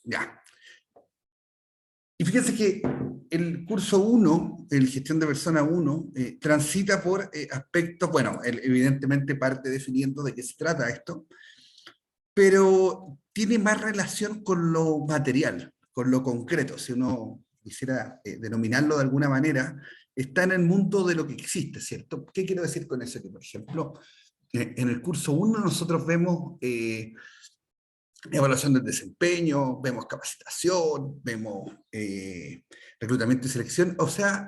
Ya. Y fíjense que el curso 1, el Gestión de Persona 1, transita por aspectos, bueno, evidentemente parte definiendo de qué se trata esto, pero tiene más relación con lo material, con lo concreto, si uno quisiera denominarlo de alguna manera, está en el mundo de lo que existe, ¿cierto? ¿Qué quiero decir con eso? Que, por ejemplo, en el curso 1 nosotros vemos evaluación del desempeño, vemos capacitación, vemos reclutamiento y selección, o sea,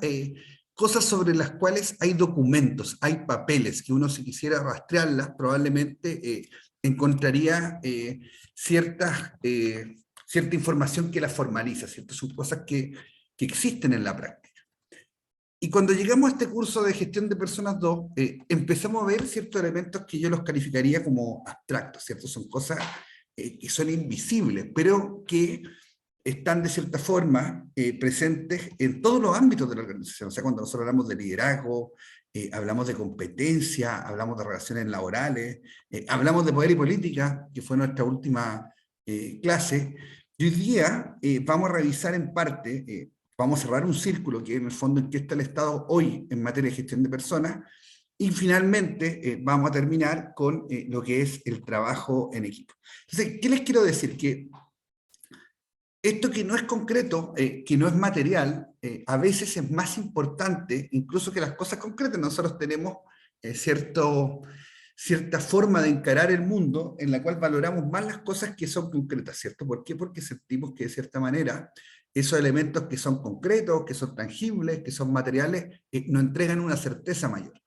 cosas sobre las cuales hay documentos, hay papeles, que uno si quisiera rastrearlas probablemente encontraría cierta información que las formaliza, ¿cierto? Son cosas que existen en la práctica. Y cuando llegamos a este curso de gestión de personas 2, empezamos a ver ciertos elementos que yo los calificaría como abstractos, ¿cierto? Son cosas que son invisibles, pero que están de cierta forma presentes en todos los ámbitos de la organización. O sea, cuando nosotros hablamos de liderazgo, hablamos de competencia, hablamos de relaciones laborales, hablamos de poder y política, que fue nuestra última clase, y hoy día vamos a revisar en parte, vamos a cerrar un círculo que en el fondo en que está el Estado hoy en materia de gestión de personas, y finalmente vamos a terminar con lo que es el trabajo en equipo. Entonces, ¿qué les quiero decir? Que esto que no es concreto, que no es material, a veces es más importante incluso que las cosas concretas. Nosotros tenemos cierta forma de encarar el mundo en la cual valoramos más las cosas que son concretas, ¿cierto? ¿Por qué? Porque sentimos que de cierta manera esos elementos que son concretos, que son tangibles, que son materiales, nos entregan una certeza mayor.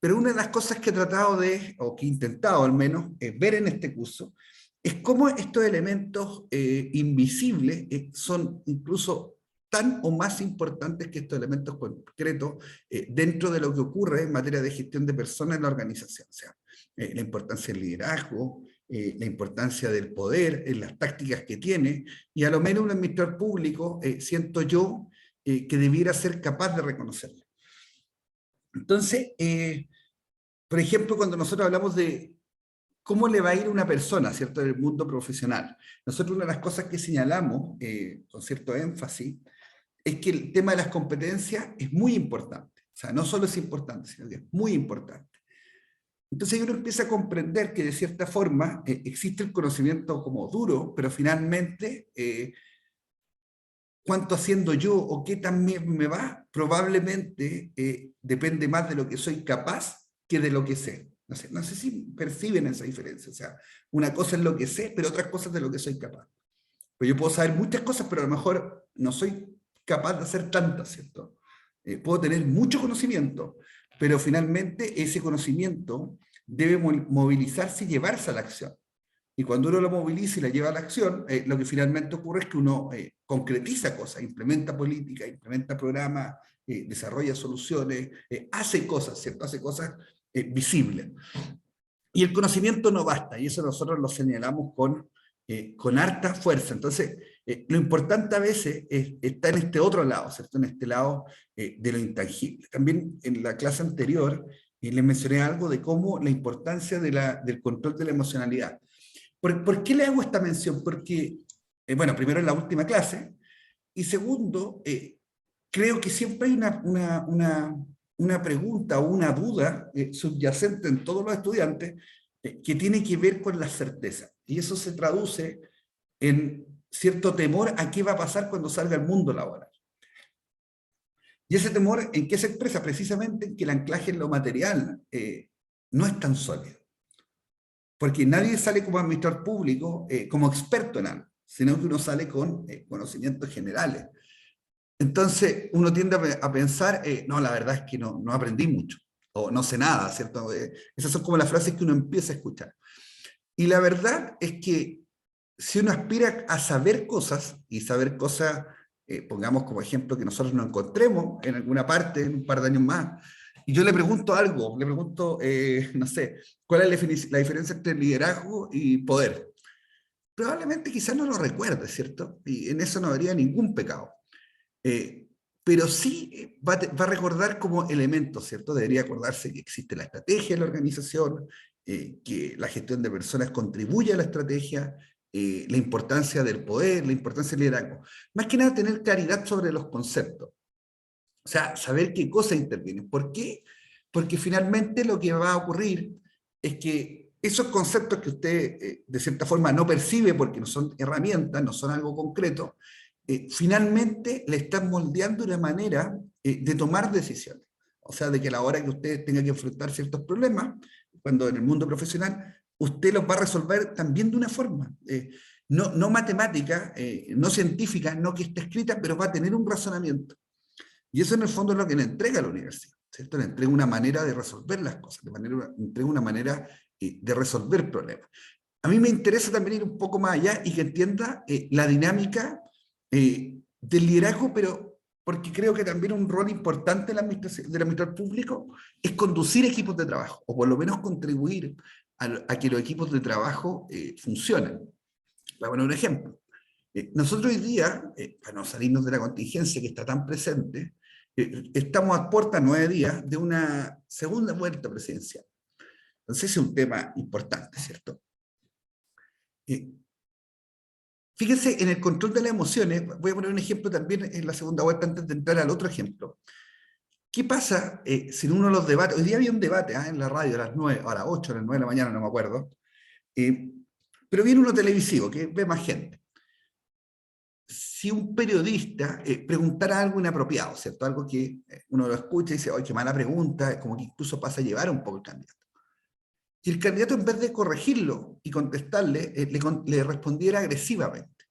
Pero una de las cosas que he tratado de, o que he intentado al menos, ver en este curso, es cómo estos elementos invisibles son incluso tan o más importantes que estos elementos concretos dentro de lo que ocurre en materia de gestión de personas en la organización. O sea, la importancia del liderazgo, la importancia del poder, en las tácticas que tiene, y a lo menos un administrador público, siento yo, que debiera ser capaz de reconocerlo. Entonces, por ejemplo, cuando nosotros hablamos de cómo le va a ir a una persona, ¿cierto?, en el mundo profesional, nosotros una de las cosas que señalamos con cierto énfasis es que el tema de las competencias es muy importante. O sea, no solo es importante, sino que es muy importante. Entonces uno empieza a comprender que de cierta forma existe el conocimiento como duro, pero finalmente cuánto haciendo yo o qué tan bien me va, probablemente depende más de lo que soy capaz que de lo que sé. No sé si perciben esa diferencia. O sea, una cosa es lo que sé, pero otra cosa es de lo que soy capaz. Pues yo puedo saber muchas cosas, pero a lo mejor no soy capaz de hacer tantas, ¿cierto? Puedo tener mucho conocimiento, pero finalmente ese conocimiento debe movilizarse y llevarse a la acción. Y cuando uno lo moviliza y la lleva a la acción, lo que finalmente ocurre es que uno concretiza cosas, implementa política, implementa programas, desarrolla soluciones, hace cosas, ¿cierto? Hace cosas visibles. Y el conocimiento no basta, y eso nosotros lo señalamos con harta fuerza. Entonces, lo importante a veces está en este otro lado, ¿cierto? En este lado de lo intangible. También en la clase anterior les mencioné algo de cómo la importancia del control de la emocionalidad. ¿Por qué le hago esta mención? Porque, bueno, primero en la última clase, y segundo, creo que siempre hay una pregunta o una duda subyacente en todos los estudiantes que tiene que ver con la certeza. Y eso se traduce en cierto temor a qué va a pasar cuando salga al mundo laboral. Y ese temor, ¿en qué se expresa? Precisamente en que el anclaje en lo material no es tan sólido. Porque nadie sale como administrador público como experto en algo, sino que uno sale con conocimientos generales. Entonces uno tiende a pensar, no, la verdad es que no aprendí mucho, o no sé nada, ¿cierto? Esas son como las frases que uno empieza a escuchar. Y la verdad es que si uno aspira a saber cosas, y saber cosas, pongamos como ejemplo que nosotros nos encontremos en alguna parte, en un par de años más, y yo le pregunto algo, le pregunto, no sé, ¿cuál es la diferencia entre liderazgo y poder? Probablemente quizás no lo recuerde, ¿cierto? Y en eso no habría ningún pecado. Pero sí va a recordar como elementos, ¿cierto? Debería acordarse que existe la estrategia de la organización, que la gestión de personas contribuye a la estrategia, la importancia del poder, la importancia del liderazgo. Más que nada tener claridad sobre los conceptos. O sea, saber qué cosas intervienen. ¿Por qué? Porque finalmente lo que va a ocurrir es que esos conceptos que usted de cierta forma no percibe porque no son herramientas, no son algo concreto, finalmente le están moldeando una manera de tomar decisiones. O sea, de que a la hora que usted tenga que enfrentar ciertos problemas, cuando en el mundo profesional, usted los va a resolver también de una forma. No matemática, no científica, no que esté escrita, pero va a tener un razonamiento. Y eso en el fondo es lo que le entrega a la universidad, ¿cierto? Le entrega una manera de resolver las cosas, le entrega una manera de resolver problemas. A mí me interesa también ir un poco más allá y que entienda la dinámica del liderazgo, pero porque creo que también un rol importante del administrador público es conducir equipos de trabajo, o por lo menos contribuir a que los equipos de trabajo funcionen. Voy a poner un ejemplo. Nosotros hoy día, para no salirnos de la contingencia que está tan presente, estamos a puertas 9 días de una segunda vuelta presidencial. Entonces es un tema importante, ¿cierto? Fíjense, en el control de las emociones, voy a poner un ejemplo también en la segunda vuelta antes de entrar al otro ejemplo. ¿Qué pasa si en uno de los debates, hoy día había un debate en la radio a las 9, a las 8, a las 9 de la mañana, no me acuerdo, pero viene uno televisivo que ve más gente. Si un periodista preguntara algo inapropiado, ¿cierto? Algo que uno lo escucha y dice, ¡ay, qué mala pregunta! Como que incluso pasa a llevar un poco el candidato. Y el candidato, en vez de corregirlo y contestarle, le respondiera agresivamente,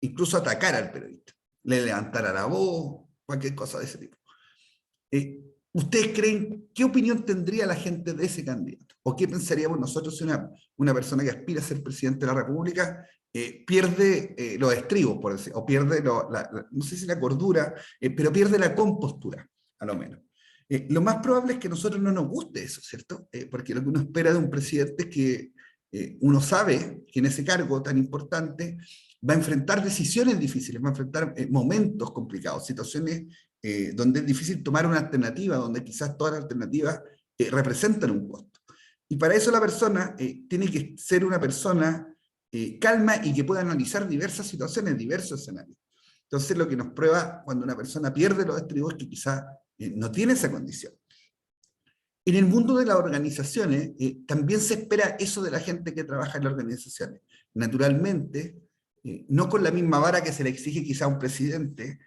incluso atacara al periodista, le levantara la voz, cualquier cosa de ese tipo. ¿Ustedes creen qué opinión tendría la gente de ese candidato? ¿O qué pensaríamos nosotros si una persona que aspira a ser presidente de la República pierde los estribos, por decir, o pierde, no sé si la cordura, pero pierde la compostura, a lo menos? Lo más probable es que a nosotros no nos guste eso, ¿cierto? Porque lo que uno espera de un presidente es que uno sabe que en ese cargo tan importante va a enfrentar decisiones difíciles, va a enfrentar momentos complicados, situaciones donde es difícil tomar una alternativa, donde quizás todas las alternativas representan un costo. Y para eso la persona tiene que ser una persona calma y que pueda analizar diversas situaciones, diversos escenarios. Entonces lo que nos prueba cuando una persona pierde los estribos es que quizás no tiene esa condición. En el mundo de las organizaciones también se espera eso de la gente que trabaja en las organizaciones. Naturalmente, no con la misma vara que se le exige quizá a un presidente,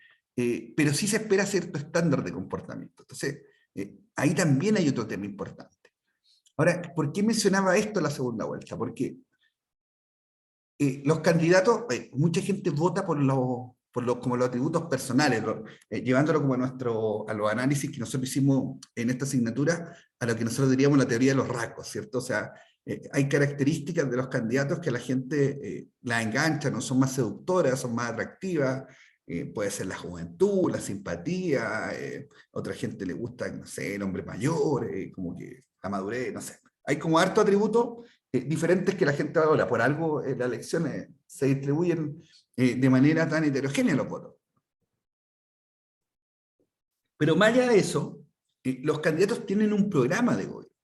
pero sí se espera cierto estándar de comportamiento. Entonces, ahí también hay otro tema importante. Ahora, ¿por qué mencionaba esto en la segunda vuelta? Porque los candidatos, mucha gente vota por como los atributos personales, llevándolo como a los análisis que nosotros hicimos en esta asignatura, a lo que nosotros diríamos la teoría de los rasgos, ¿cierto? O sea, hay características de los candidatos que a la gente la enganchan, no son más seductoras, son más atractivas, puede ser la juventud, la simpatía, otra gente le gusta, no sé, el hombre mayor, como que la madurez, no sé. Hay como harto atributos diferentes que la gente valora. Por algo las elecciones se distribuyen de manera tan heterogénea los votos. Pero más allá de eso, los candidatos tienen un programa de gobierno.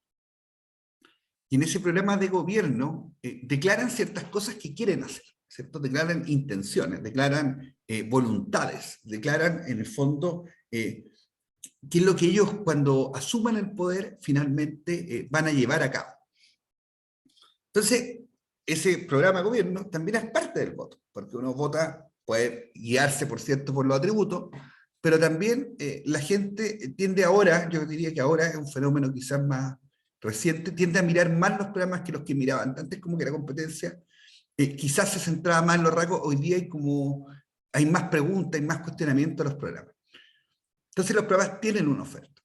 Y en ese programa de gobierno declaran ciertas cosas que quieren hacer, ¿cierto? Declaran intenciones, declaran voluntades, declaran en el fondo qué es lo que ellos cuando asuman el poder finalmente van a llevar a cabo. Entonces, ese programa de gobierno también es parte del voto, porque uno vota, puede guiarse, por cierto, por los atributos, pero también la gente tiende ahora, yo diría que ahora es un fenómeno quizás más reciente, tiende a mirar más los programas que los que miraban antes, como que la competencia quizás se centraba más en los rasgos, hoy día hay más preguntas, hay más cuestionamiento a los programas. Entonces los programas tienen una oferta.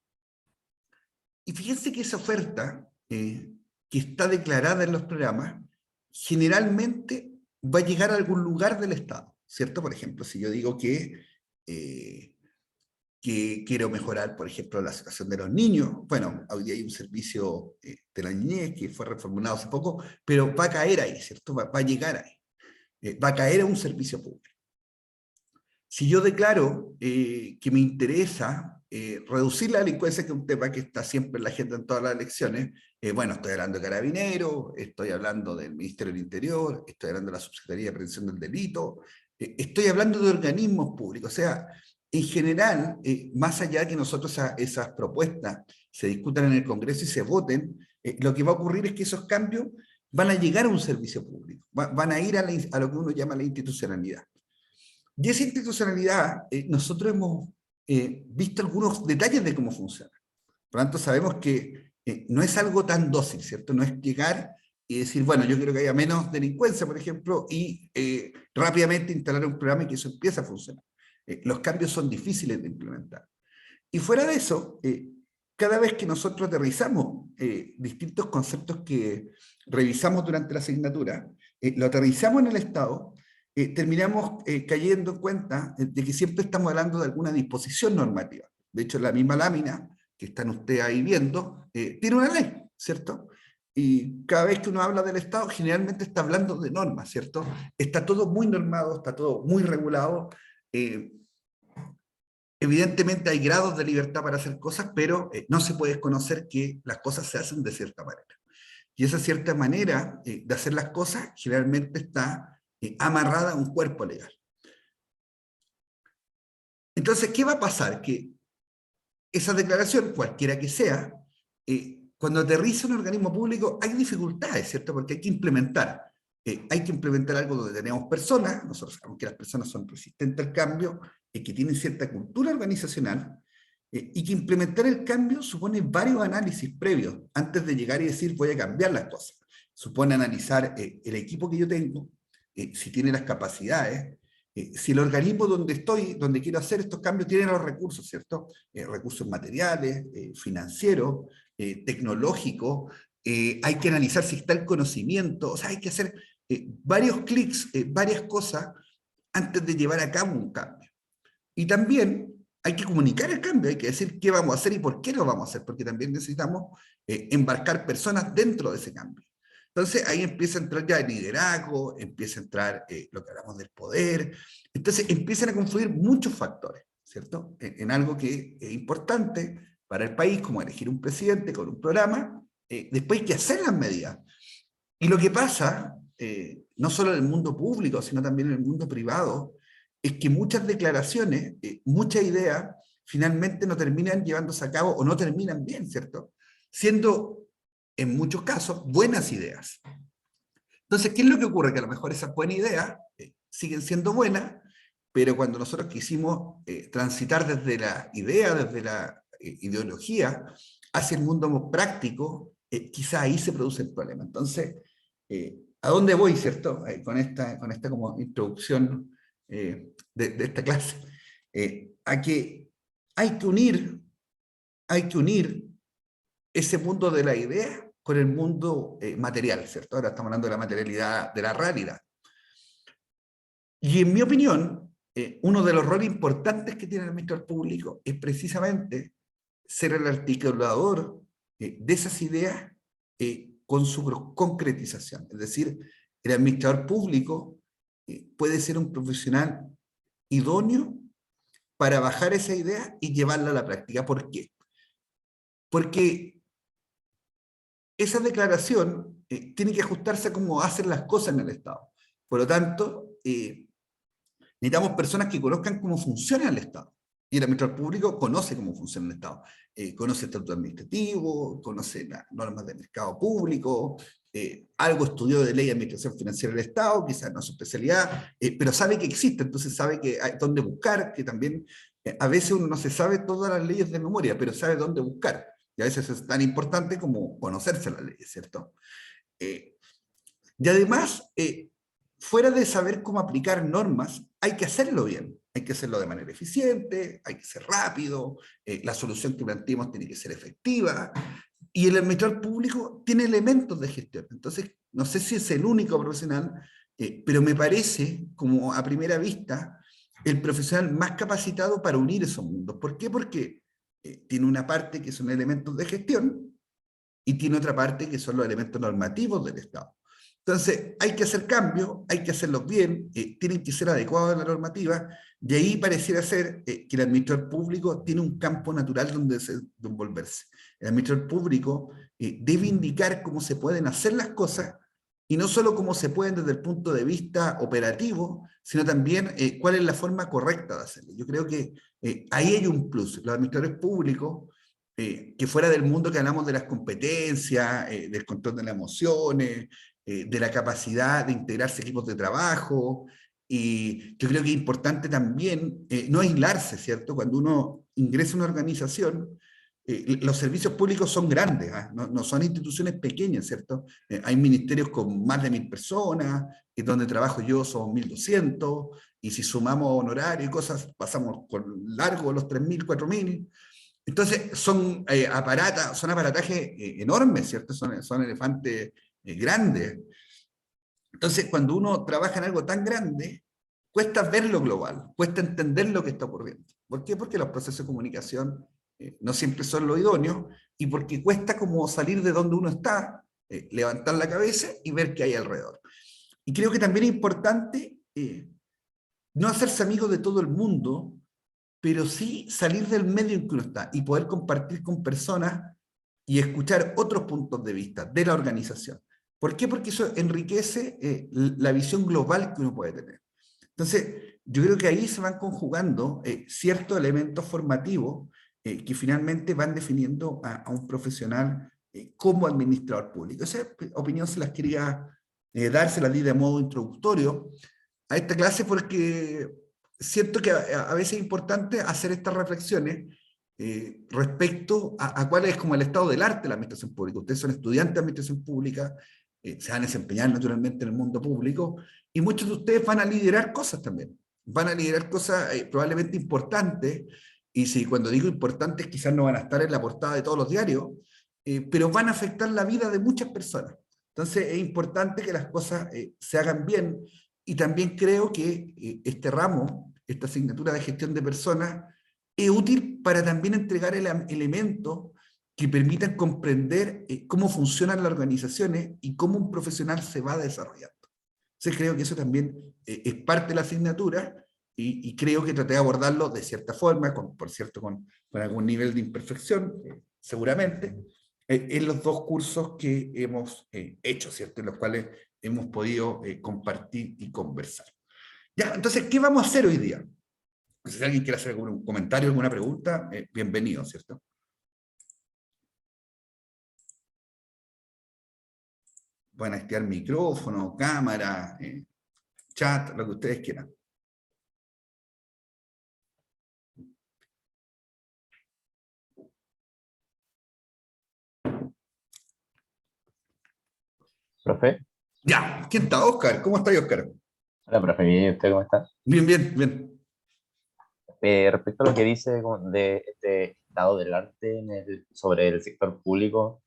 Y fíjense que esa oferta que está declarada en los programas, generalmente va a llegar a algún lugar del Estado, ¿cierto? Por ejemplo, si yo digo que quiero mejorar, por ejemplo, la situación de los niños, bueno, hoy día hay un servicio de la niñez que fue reformulado hace poco, pero va a caer ahí, ¿cierto? Va a llegar ahí, va a caer a un servicio público. Si yo declaro que me interesa reducir la delincuencia, que es un tema que está siempre en la agenda en todas las elecciones, bueno, estoy hablando de Carabineros, estoy hablando del Ministerio del Interior, estoy hablando de la Subsecretaría de Prevención del Delito, estoy hablando de organismos públicos. O sea, en general, más allá de que nosotros esas propuestas se discutan en el Congreso y se voten, lo que va a ocurrir es que esos cambios van a llegar a un servicio público, van a ir a lo que uno llama la institucionalidad. Y esa institucionalidad, nosotros hemos visto algunos detalles de cómo funciona. Por lo tanto, sabemos que no es algo tan dócil, ¿cierto? No es llegar y decir, bueno, yo quiero que haya menos delincuencia, por ejemplo, y rápidamente instalar un programa y que eso empiece a funcionar. Los cambios son difíciles de implementar. Y fuera de eso, cada vez que nosotros aterrizamos distintos conceptos que revisamos durante la asignatura, lo aterrizamos en el Estado, terminamos cayendo en cuenta de que siempre estamos hablando de alguna disposición normativa. De hecho, la misma lámina que están ustedes ahí viendo, tiene una ley, ¿cierto? Y cada vez que uno habla del Estado, generalmente está hablando de normas, ¿cierto? Está todo muy normado, está todo muy regulado. Evidentemente hay grados de libertad para hacer cosas, pero no se puede desconocer que las cosas se hacen de cierta manera. Y esa cierta manera de hacer las cosas generalmente está amarrada a un cuerpo legal. Entonces, ¿qué va a pasar? Que esa declaración, cualquiera que sea, cuando aterriza un organismo público hay dificultades, ¿cierto? Porque hay que implementar. Hay que implementar algo donde tenemos personas, nosotros sabemos que las personas son resistentes al cambio, que tienen cierta cultura organizacional, y que implementar el cambio supone varios análisis previos antes de llegar y decir voy a cambiar las cosas. Supone analizar el equipo que yo tengo, si tiene las capacidades, si el organismo donde estoy, donde quiero hacer estos cambios, tiene los recursos, ¿cierto? Recursos materiales, financieros, tecnológicos, hay que analizar si está el conocimiento, o sea, hay que hacer varios clics, varias cosas antes de llevar a cabo un cambio. Y también hay que comunicar el cambio, hay que decir qué vamos a hacer y por qué lo vamos a hacer, porque también necesitamos embarcar personas dentro de ese cambio. Entonces ahí empieza a entrar ya el liderazgo, empieza a entrar lo que hablamos del poder, entonces empiezan a confluir muchos factores, ¿cierto? En algo que es importante para el país, como elegir un presidente con un programa, después hay que hacer las medidas. Y lo que pasa, no solo en el mundo público, sino también en el mundo privado, es que muchas declaraciones, muchas ideas, finalmente no terminan llevándose a cabo o no terminan bien, ¿cierto? Siendo, en muchos casos, buenas ideas. Entonces, ¿qué es lo que ocurre? Que a lo mejor esas buenas ideas siguen siendo buenas, pero cuando nosotros quisimos transitar desde la idea, desde la ideología, hacia el mundo práctico, quizá ahí se produce el problema. Entonces, ¿a dónde voy, cierto? Con esta como introducción de esta clase. A que hay que unir ese mundo de la idea con el mundo material, ¿cierto? Ahora estamos hablando de la materialidad, de la realidad. Y en mi opinión, uno de los roles importantes que tiene el administrador público es precisamente ser el articulador de esas ideas con su concretización. Es decir, el administrador público puede ser un profesional idóneo para bajar esa idea y llevarla a la práctica. ¿Por qué? Porque esa declaración tiene que ajustarse a cómo hacen las cosas en el Estado. Por lo tanto, necesitamos personas que conozcan cómo funciona el Estado. Y el administrador público conoce cómo funciona el Estado. Conoce el estatuto administrativo, conoce las normas del mercado público, algo estudió de ley de administración financiera del Estado, quizás no es su especialidad, pero sabe que existe, entonces sabe que hay dónde buscar, que también a veces uno no se sabe todas las leyes de memoria, pero sabe dónde buscar. Y a veces es tan importante como conocerse las leyes, ¿cierto? Y además, fuera de saber cómo aplicar normas, hay que hacerlo bien. Hay que hacerlo de manera eficiente, hay que ser rápido, la solución que planteemos tiene que ser efectiva, y el administrador público tiene elementos de gestión. Entonces, no sé si es el único profesional, pero me parece, como a primera vista, el profesional más capacitado para unir esos mundos. ¿Por qué? Porque tiene una parte que son elementos de gestión y tiene otra parte que son los elementos normativos del Estado. Entonces, hay que hacer cambios, hay que hacerlos bien, tienen que ser adecuados a la normativa, y ahí pareciera ser que el administrador público tiene un campo natural donde desenvolverse. El administrador público debe indicar cómo se pueden hacer las cosas, y no solo cómo se pueden desde el punto de vista operativo, sino también cuál es la forma correcta de hacerlo. Yo creo que ahí hay un plus. Los administradores públicos, que fuera del mundo que hablamos de las competencias, del control de las emociones, de la capacidad de integrarse equipos de trabajo, y yo creo que es importante también no aislarse, ¿cierto? Cuando uno ingresa a una organización, los servicios públicos son grandes, ¿eh? No son instituciones pequeñas, ¿cierto? Hay ministerios con más de 1000 personas, donde trabajo yo son 1200, y si sumamos honorario y cosas, pasamos con largo los 3000, 4000. Entonces, son aparatajes enormes, ¿cierto? Son elefantes grandes. Entonces, cuando uno trabaja en algo tan grande, cuesta ver lo global, cuesta entender lo que está ocurriendo. ¿Por qué? Porque los procesos de comunicación no siempre son lo idóneo, y porque cuesta como salir de donde uno está, levantar la cabeza y ver qué hay alrededor. Y creo que también es importante no hacerse amigo de todo el mundo, pero sí salir del medio en que uno está y poder compartir con personas y escuchar otros puntos de vista de la organización. ¿Por qué? Porque eso enriquece la visión global que uno puede tener. Entonces, yo creo que ahí se van conjugando ciertos elementos formativos que finalmente van definiendo a un profesional como administrador público. Esa opinión se las quería dar, se las di de modo introductorio a esta clase, porque siento que a veces es importante hacer estas reflexiones respecto a cuál es como el estado del arte de la administración pública. Ustedes son estudiantes de administración pública, se van a desempeñar naturalmente en el mundo público, y muchos de ustedes van a liderar cosas también. Van a liderar cosas probablemente importantes, y si cuando digo importantes quizás no van a estar en la portada de todos los diarios, pero van a afectar la vida de muchas personas. Entonces es importante que las cosas se hagan bien, y también creo que este ramo, esta asignatura de gestión de personas, es útil para también entregar elementos que permitan comprender cómo funcionan las organizaciones y cómo un profesional se va desarrollando. Entonces creo que eso también es parte de la asignatura, y creo que traté de abordarlo de cierta forma, por cierto, con algún nivel de imperfección, seguramente, en los dos cursos que hemos hecho, ¿cierto? En los cuales hemos podido compartir y conversar. Ya, entonces, ¿qué vamos a hacer hoy día? Si alguien quiere hacer algún comentario, alguna pregunta, bienvenido, ¿cierto? Pueden activar micrófono, cámara, chat, lo que ustedes quieran. Profe. Ya, ¿quién está? Oscar, ¿cómo está Oscar? Hola, profe, bien, ¿y usted cómo está? Bien, bien, bien. Respecto a lo que dice de este estado del arte sobre el sector público,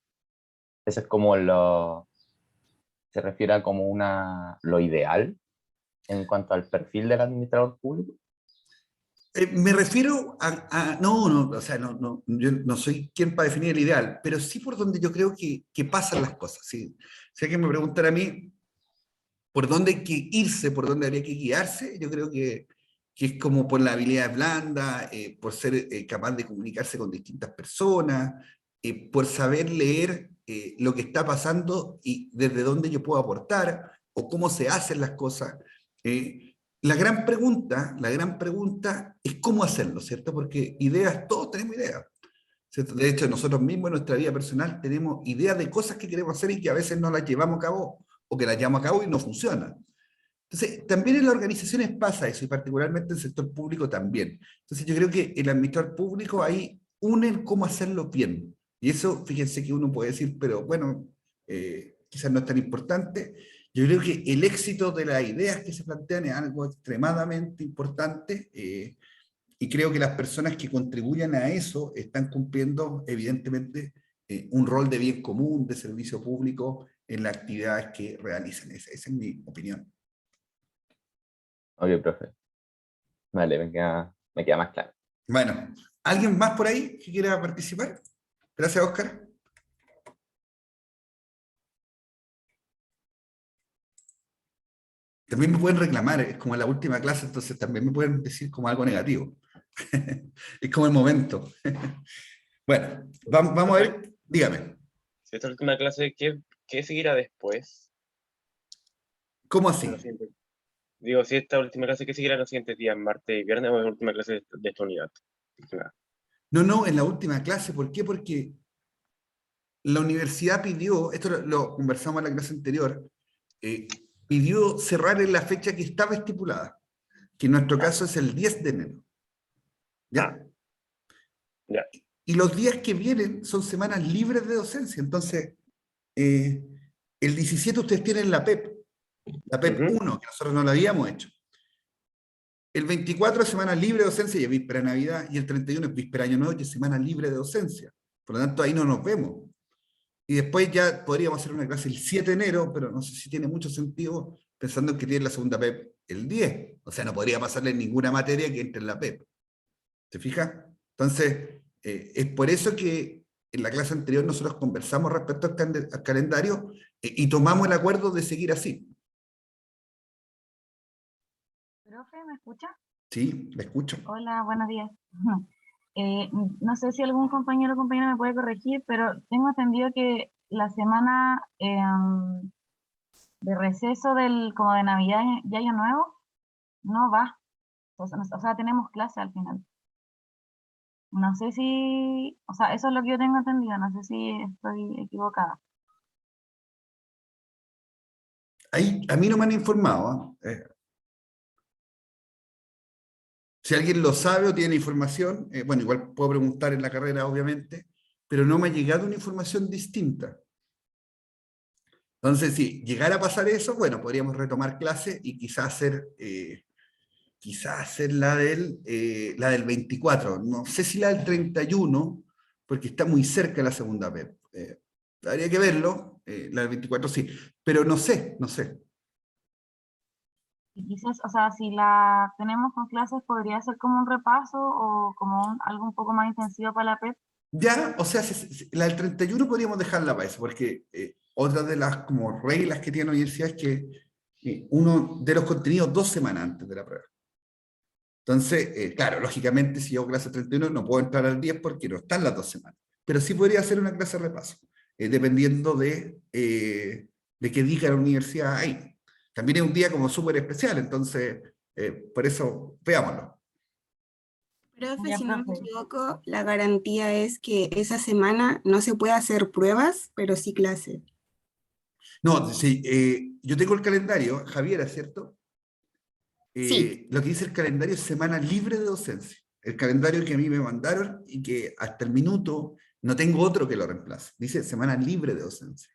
eso es como se refiere a como lo ideal en cuanto al perfil del administrador público. Me refiero no, o sea, yo no soy quien para definir el ideal, pero sí por donde yo creo que pasan las cosas. ¿Sí? Si alguien me preguntara a mí por dónde hay que irse, por dónde habría que guiarse, yo creo que es como por la habilidad blanda, por ser capaz de comunicarse con distintas personas, por saber leer lo que está pasando y desde dónde yo puedo aportar, o cómo se hacen las cosas. La gran pregunta es cómo hacerlo, ¿cierto? Porque ideas, todos tenemos ideas, ¿cierto? De hecho, nosotros mismos en nuestra vida personal tenemos ideas de cosas que queremos hacer y que a veces no las llevamos a cabo, o que las llevamos a cabo y no funcionan. Entonces, también en las organizaciones pasa eso, y particularmente en el sector público también. Entonces, yo creo que el administrador público ahí une cómo hacerlo bien. Y eso, fíjense que uno puede decir, pero bueno, quizás no es tan importante. Yo creo que el éxito de las ideas que se plantean es algo extremadamente importante, y creo que las personas que contribuyan a eso están cumpliendo, evidentemente, un rol de bien común, de servicio público en las actividades que realizan. Esa es mi opinión. Ok, profe. Vale, me queda más claro. Bueno, ¿alguien más por ahí que quiera participar? Gracias, Oscar. También me pueden reclamar, es como la última clase, entonces también me pueden decir como algo negativo. Es como el momento. Bueno, vamos a Profe, ver, dígame, si esta última clase, ¿qué seguirá después? ¿cómo En los así? siguientes- Digo, si esta última clase, ¿qué seguirá en los siguientes días, martes y viernes, o es la última clase de esta unidad? No, no, en la última clase, ¿por qué? Porque la universidad pidió, esto lo conversamos en la clase anterior, pidió cerrar en la fecha que estaba estipulada, que en nuestro Ah, caso es el 10 de enero, ah, ¿ya? ya. Y los días que vienen son semanas libres de docencia, entonces eh, el 17 ustedes tienen la PEP Ujú. 1, que nosotros no la habíamos hecho. El 24 es semana libre de docencia y es víspera de Navidad, y el 31 es víspera de Año Nuevo y es semana libre de docencia. Por lo tanto, ahí no nos vemos. Y después ya podríamos hacer una clase el 7 de enero, pero no sé si tiene mucho sentido pensando que tiene la segunda PEP el 10. O sea, no podría pasarle ninguna materia que entre en la PEP. ¿Se fija? Entonces, es por eso que en la clase anterior nosotros conversamos respecto al calendario y tomamos el acuerdo de seguir así. Profe, ¿me escucha? ¿Sí? ¿Me escucho? Hola, buenos días. No sé si algún compañero o compañera me puede corregir, pero tengo entendido que la semana de receso como de Navidad y Año Nuevo no va. O sea, tenemos clase al final. No sé si, o sea, eso es lo que yo tengo entendido, no sé si estoy equivocada. Ahí, a mí no me han informado. Si alguien lo sabe o tiene información, bueno, igual puedo preguntar en la carrera, obviamente, pero no me ha llegado una información distinta. Entonces, si llegara a pasar eso, bueno, podríamos retomar clase y quizás hacer la del 24. No sé si la del 31, porque está muy cerca la segunda vez. Habría que verlo, la del 24 sí, pero no sé, no sé. Y quizás, o sea, si la tenemos con clases, podría ser como un repaso o como algo un poco más intensivo para la PEP. Ya, o sea, la del 31 podríamos dejarla para eso, porque otra de las como reglas que tiene la universidad es que uno de los contenidos 2 semanas antes de la prueba. Entonces, claro, lógicamente, si yo hago clase 31 no puedo entrar al 10 porque no están las 2 semanas. Pero sí podría hacer una clase de repaso, dependiendo de qué diga la universidad ahí. También es un día como súper especial, entonces, por eso, veámoslo. Profe, Ya, si no me profe. equivoco, la garantía es que esa semana no se puede hacer pruebas, pero sí clase. No, sí, yo tengo el calendario, Javier, ¿es cierto? Sí, Lo que dice el calendario es semana libre de docencia. El calendario que a mí me mandaron y que hasta el minuto no tengo otro que lo reemplace. Dice semana libre de docencia.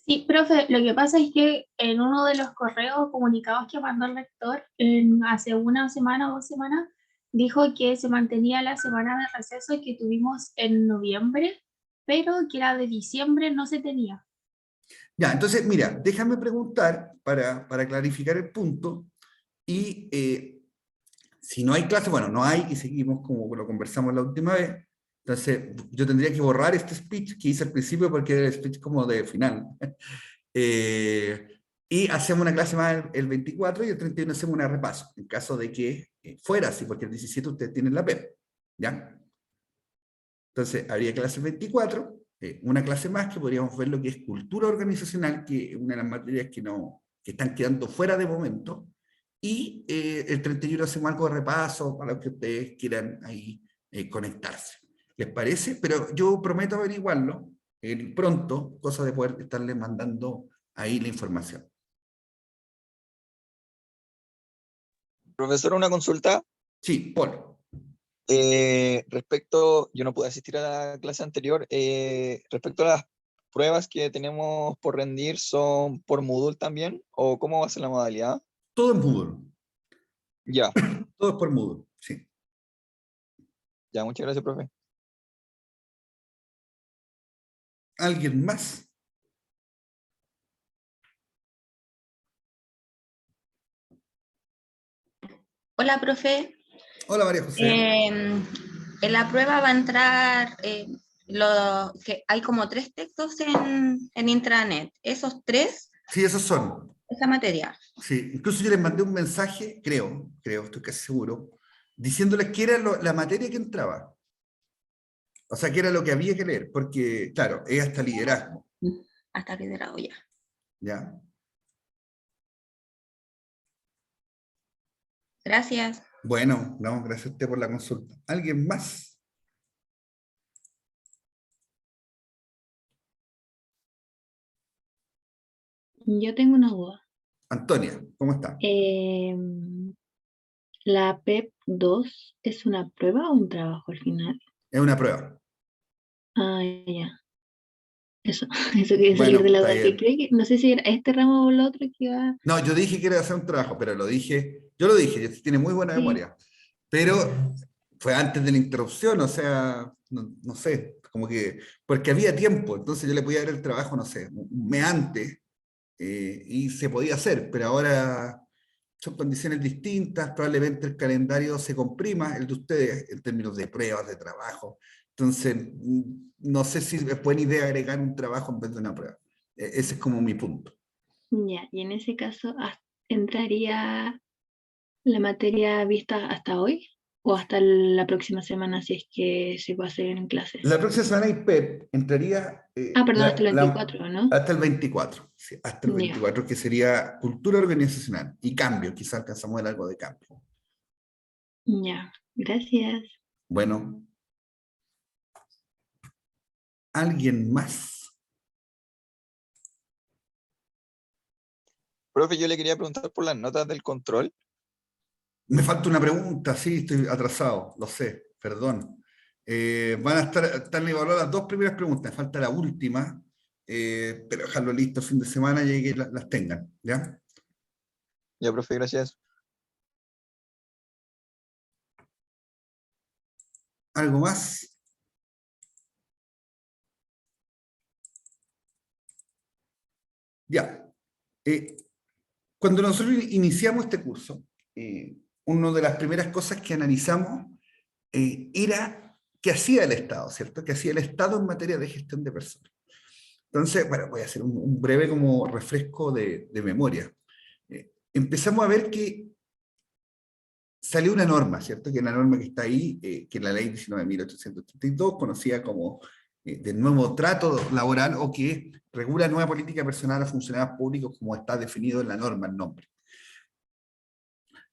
Sí, profe, lo que pasa es que en uno de los correos comunicados que mandó el rector hace una semana o 2 semanas, dijo que se mantenía la semana de receso que tuvimos en noviembre, pero que la de diciembre no se tenía. Ya, entonces, mira, déjame preguntar para clarificar el punto y si no hay clase, bueno, no hay y seguimos como lo conversamos la última vez. Entonces, yo tendría que borrar este speech que hice al principio porque era el speech como de final. Eh, y hacemos una clase más el 24 y el 31 hacemos una repaso, en caso de que fuera así, porque el 17 ustedes tienen la PEP, ¿ya? Entonces, habría clase el 24, una clase más que podríamos ver lo que es cultura organizacional, que es una de las materias que, no, que están quedando fuera de momento, y el 31 hacemos algo de repaso para los que ustedes quieran ahí conectarse. ¿Les parece? Pero yo prometo averiguarlo pronto, cosa de poder estarles mandando ahí la información. Profesor, una consulta. Sí, Paul. Respecto, yo no pude asistir a la clase anterior. Respecto a las pruebas que tenemos por rendir, ¿son por Moodle también? ¿O cómo va a ser la modalidad? Todo en Moodle. Ya, Todo es por Moodle, sí. ya, muchas gracias, profe. ¿Alguien más? Hola, profe. Hola, María José. En la prueba va a entrar, que hay como 3 textos en intranet. Esos tres, Sí, esos son. esa materia. Sí, incluso yo les mandé un mensaje, creo, estoy casi seguro, diciéndoles que era la materia que entraba. O sea, que era lo que había que leer, porque, claro, es hasta liderazgo, Hasta liderado ya. ¿ya? Gracias. Bueno, no, gracias a usted por la consulta. ¿Alguien más? Yo tengo una duda. Antonia, ¿cómo está? ¿La PEP 2 es una prueba o un trabajo al final? Es una prueba. Ah, ya. Eso, eso quería Bueno, salir de la está duda. Que bien. creo que, no sé si era este ramo o el otro que iba. No, yo dije que era hacer un trabajo, pero yo lo dije, tiene muy buena Sí. memoria. Pero fue antes de la interrupción, o sea, no sé, como que, porque había tiempo, entonces yo le podía dar el trabajo, no sé, un mes antes, y se podía hacer, pero ahora son condiciones distintas, probablemente el calendario se comprima, el de ustedes, en términos de pruebas, de trabajo. Entonces, no sé si es buena idea agregar un trabajo en vez de una prueba. Ese es como mi punto. Ya, y en ese caso, ¿entraría la materia vista hasta hoy o hasta la próxima semana si es que se va a hacer en clase? La próxima semana IPEP entraría Perdón, hasta el 24, ¿no? hasta el 24, sí, hasta el Ya. 24, que sería cultura organizacional y cambio, quizás alcanzamos a ver algo de cambio. Ya, gracias. Bueno, ¿alguien más? Profe, yo le quería preguntar por las notas del control. Me falta una pregunta, sí, estoy atrasado, lo sé, perdón. Van a están evaluadas las dos primeras preguntas, me falta la última, pero dejarlo listo el fin de semana y que las tengan, ¿ya? Ya, profe, gracias. ¿Algo más? Ya. Cuando nosotros iniciamos este curso, una de las primeras cosas que analizamos era qué hacía el Estado, ¿cierto? ¿Qué hacía el Estado en materia de gestión de personas? Entonces, bueno, voy a hacer un breve como refresco de memoria. Empezamos a ver que salió una norma, ¿cierto? Que es la norma que está ahí, que es la ley 19.832, conocida como del nuevo trato laboral, o que regula nueva política personal a funcionarios públicos como está definido en la norma, el nombre.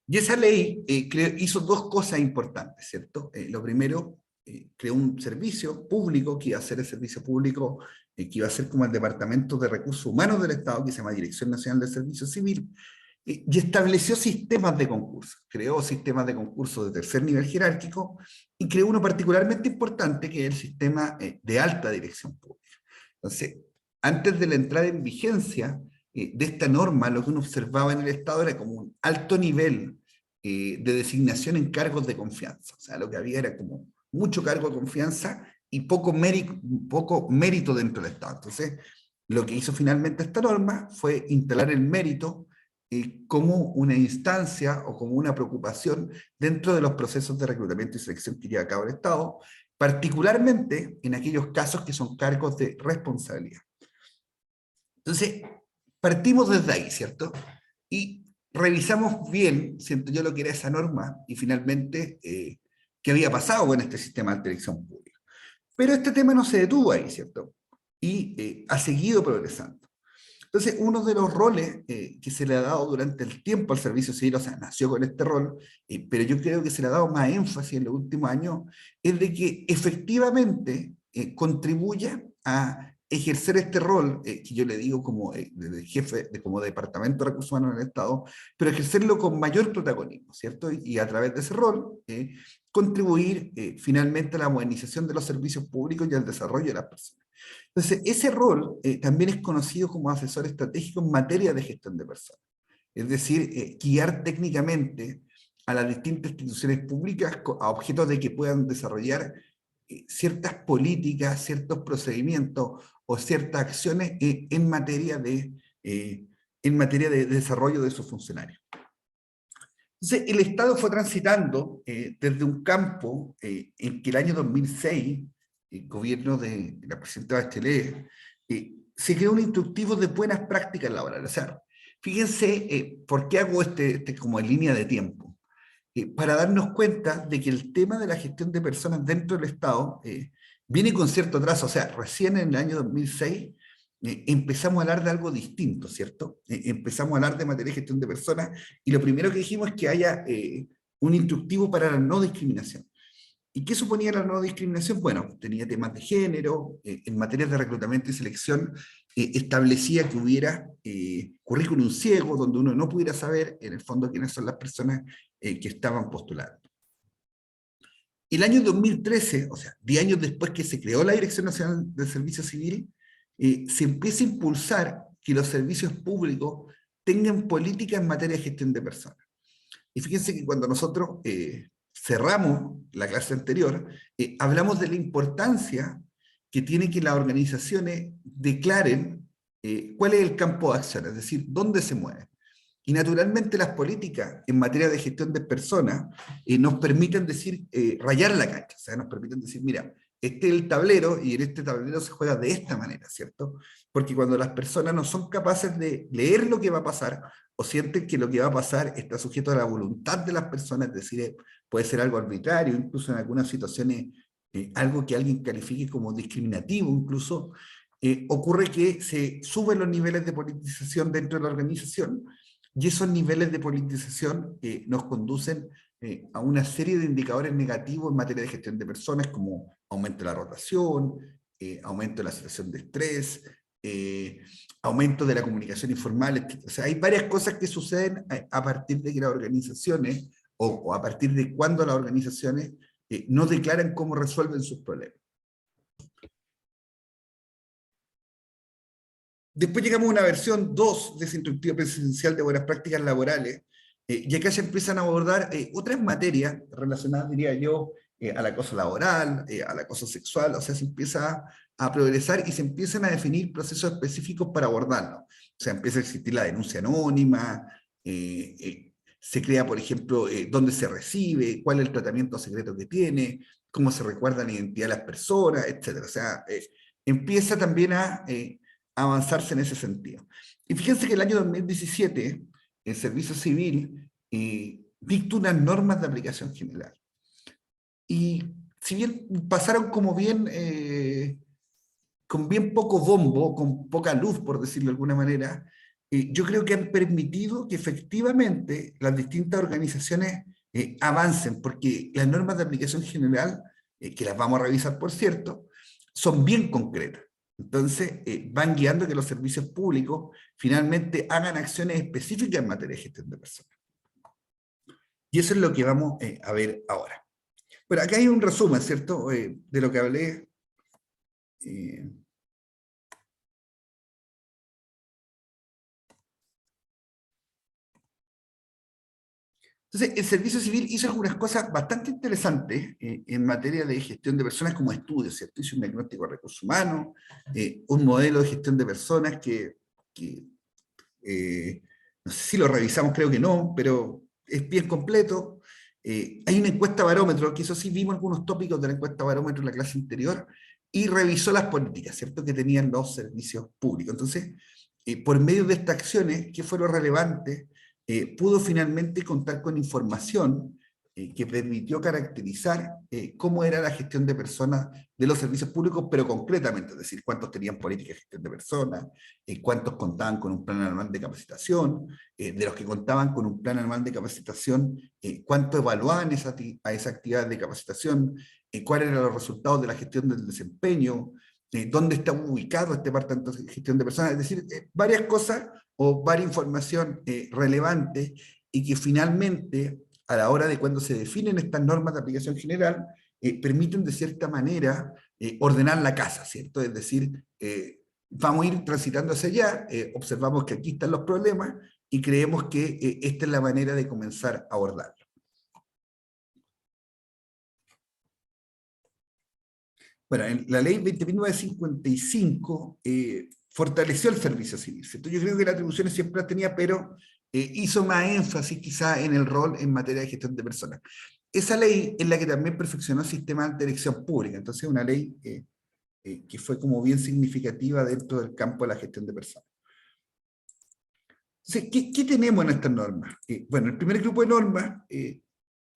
Y esa ley hizo dos cosas importantes, ¿cierto? Lo primero, creó un servicio público que iba a ser el servicio público, que iba a ser como el Departamento de Recursos Humanos del Estado, que se llama Dirección Nacional del Servicio Civil, y estableció sistemas de concurso, creó sistemas de concurso de tercer nivel jerárquico, y creó uno particularmente importante, que es el sistema de alta dirección pública. Entonces, antes de la entrada en vigencia de esta norma, lo que uno observaba en el Estado era como un alto nivel de designación en cargos de confianza. O sea, lo que había era como mucho cargo de confianza y poco mérito dentro del Estado. Entonces, lo que hizo finalmente esta norma fue instalar el mérito como una instancia o como una preocupación dentro de los procesos de reclutamiento y selección que lleva a cabo el Estado, particularmente en aquellos casos que son cargos de responsabilidad. Entonces, partimos desde ahí, ¿cierto? Y revisamos bien, siento yo, lo que era esa norma y finalmente qué había pasado con este sistema de elección pública. Pero este tema no se detuvo ahí, ¿cierto? Y ha seguido progresando. Entonces, uno de los roles que se le ha dado durante el tiempo al servicio civil, o sea, nació con este rol, pero yo creo que se le ha dado más énfasis en los últimos años, es de que efectivamente contribuya a ejercer este rol, que yo le digo como de jefe, como Departamento de Recursos Humanos en el Estado, pero ejercerlo con mayor protagonismo, ¿cierto? Y a través de ese rol, contribuir finalmente a la modernización de los servicios públicos y al desarrollo de las personas. Entonces, ese rol también es conocido como asesor estratégico en materia de gestión de personas. Es decir, guiar técnicamente a las distintas instituciones públicas a objeto de que puedan desarrollar ciertas políticas, ciertos procedimientos o ciertas acciones en materia de desarrollo de sus funcionarios. Entonces, el Estado fue transitando desde un campo en que el año 2006, el gobierno de la presidenta Bachelet, se creó un instructivo de buenas prácticas laborales. O sea, Fíjense por qué hago como en línea de tiempo. Para darnos cuenta de que el tema de la gestión de personas dentro del Estado viene con cierto atraso. O sea, recién en el año 2006 empezamos a hablar de algo distinto, ¿cierto? Empezamos a hablar de materia de gestión de personas y lo primero que dijimos es que haya un instructivo para la no discriminación. ¿Y qué suponía la no discriminación? Bueno, tenía temas de género, en materias de reclutamiento y selección establecía que hubiera currículum ciego, donde uno no pudiera saber en el fondo quiénes son las personas que estaban postulando. El año 2013, o sea, 10 años después que se creó la Dirección Nacional del Servicio Civil, se empieza a impulsar que los servicios públicos tengan políticas en materia de gestión de personas. Y fíjense que cuando nosotros cerramos la clase anterior, hablamos de la importancia que tiene que las organizaciones declaren cuál es el campo de acción, es decir, dónde se mueven. Y naturalmente las políticas en materia de gestión de personas nos permiten decir, rayar la cancha, o sea, nos permiten decir, mira, este es el tablero y en este tablero se juega de esta manera, ¿cierto? Porque cuando las personas no son capaces de leer lo que va a pasar o sienten que lo que va a pasar está sujeto a la voluntad de las personas, es decir, puede ser algo arbitrario, incluso en algunas situaciones algo que alguien califique como discriminativo, incluso ocurre que se suben los niveles de politización dentro de la organización y esos niveles de politización nos conducen a una serie de indicadores negativos en materia de gestión de personas, como aumento de la rotación, aumento de la situación de estrés, aumento de la comunicación informal, etc. O sea, hay varias cosas que suceden a partir de que las organizaciones, o a partir de cuando las organizaciones no declaran cómo resuelven sus problemas. Después llegamos a una versión 2 de ese instructivo presidencial de buenas prácticas laborales, y acá se empiezan a abordar otras materias relacionadas, diría yo, al acoso laboral, al acoso sexual, o sea, se empieza a progresar y se empiezan a definir procesos específicos para abordarlo. O sea, empieza a existir la denuncia anónima, se crea, por ejemplo, dónde se recibe, cuál es el tratamiento secreto que tiene, cómo se recuerda la identidad de las personas, etc. O sea, empieza también a avanzarse en ese sentido. Y fíjense que el año 2017, el Servicio Civil dictó unas normas de aplicación general. Y si bien pasaron como bien, con bien poco bombo, con poca luz, por decirlo de alguna manera, yo creo que han permitido que efectivamente las distintas organizaciones avancen, porque las normas de aplicación general, que las vamos a revisar por cierto, son bien concretas. Entonces, van guiando que los servicios públicos finalmente hagan acciones específicas en materia de gestión de personas. Y eso es lo que vamos a ver ahora. Bueno, acá hay un resumen, ¿cierto?, de lo que hablé. Entonces, el Servicio Civil hizo algunas cosas bastante interesantes en materia de gestión de personas como estudios, ¿cierto? Hizo un diagnóstico de recursos humanos, un modelo de gestión de personas que no sé si lo revisamos, creo que no, pero es bien completo. Hay una encuesta barómetro, que eso sí vimos algunos tópicos de la encuesta barómetro en la clase anterior, y revisó las políticas, ¿cierto?, que tenían los servicios públicos. Entonces, por medio de estas acciones, ¿qué fue lo relevante? Pudo finalmente contar con información que permitió caracterizar cómo era la gestión de personas de los servicios públicos, pero concretamente, es decir, cuántos tenían política de gestión de personas, cuántos contaban con un plan anual de capacitación, de los que contaban con un plan anual de capacitación, cuánto evaluaban a esa actividad de capacitación, cuáles eran los resultados de la gestión del desempeño, dónde está ubicado este departamento de gestión de personas, es decir, varias cosas o varias información relevante y que finalmente, a la hora de cuando se definen estas normas de aplicación general, permiten de cierta manera ordenar la casa, ¿cierto? Es decir, vamos a ir transitando hacia allá, observamos que aquí están los problemas y creemos que esta es la manera de comenzar a abordarlo. Bueno, en la ley 20.955 fortaleció el servicio civil, ¿cierto? Yo creo que las atribuciones siempre las tenía, pero hizo más énfasis quizá en el rol en materia de gestión de personas. Esa ley es la que también perfeccionó el sistema de elección pública, entonces es una ley que fue como bien significativa dentro del campo de la gestión de personas. Entonces, ¿qué tenemos en estas normas? Bueno, el primer grupo de normas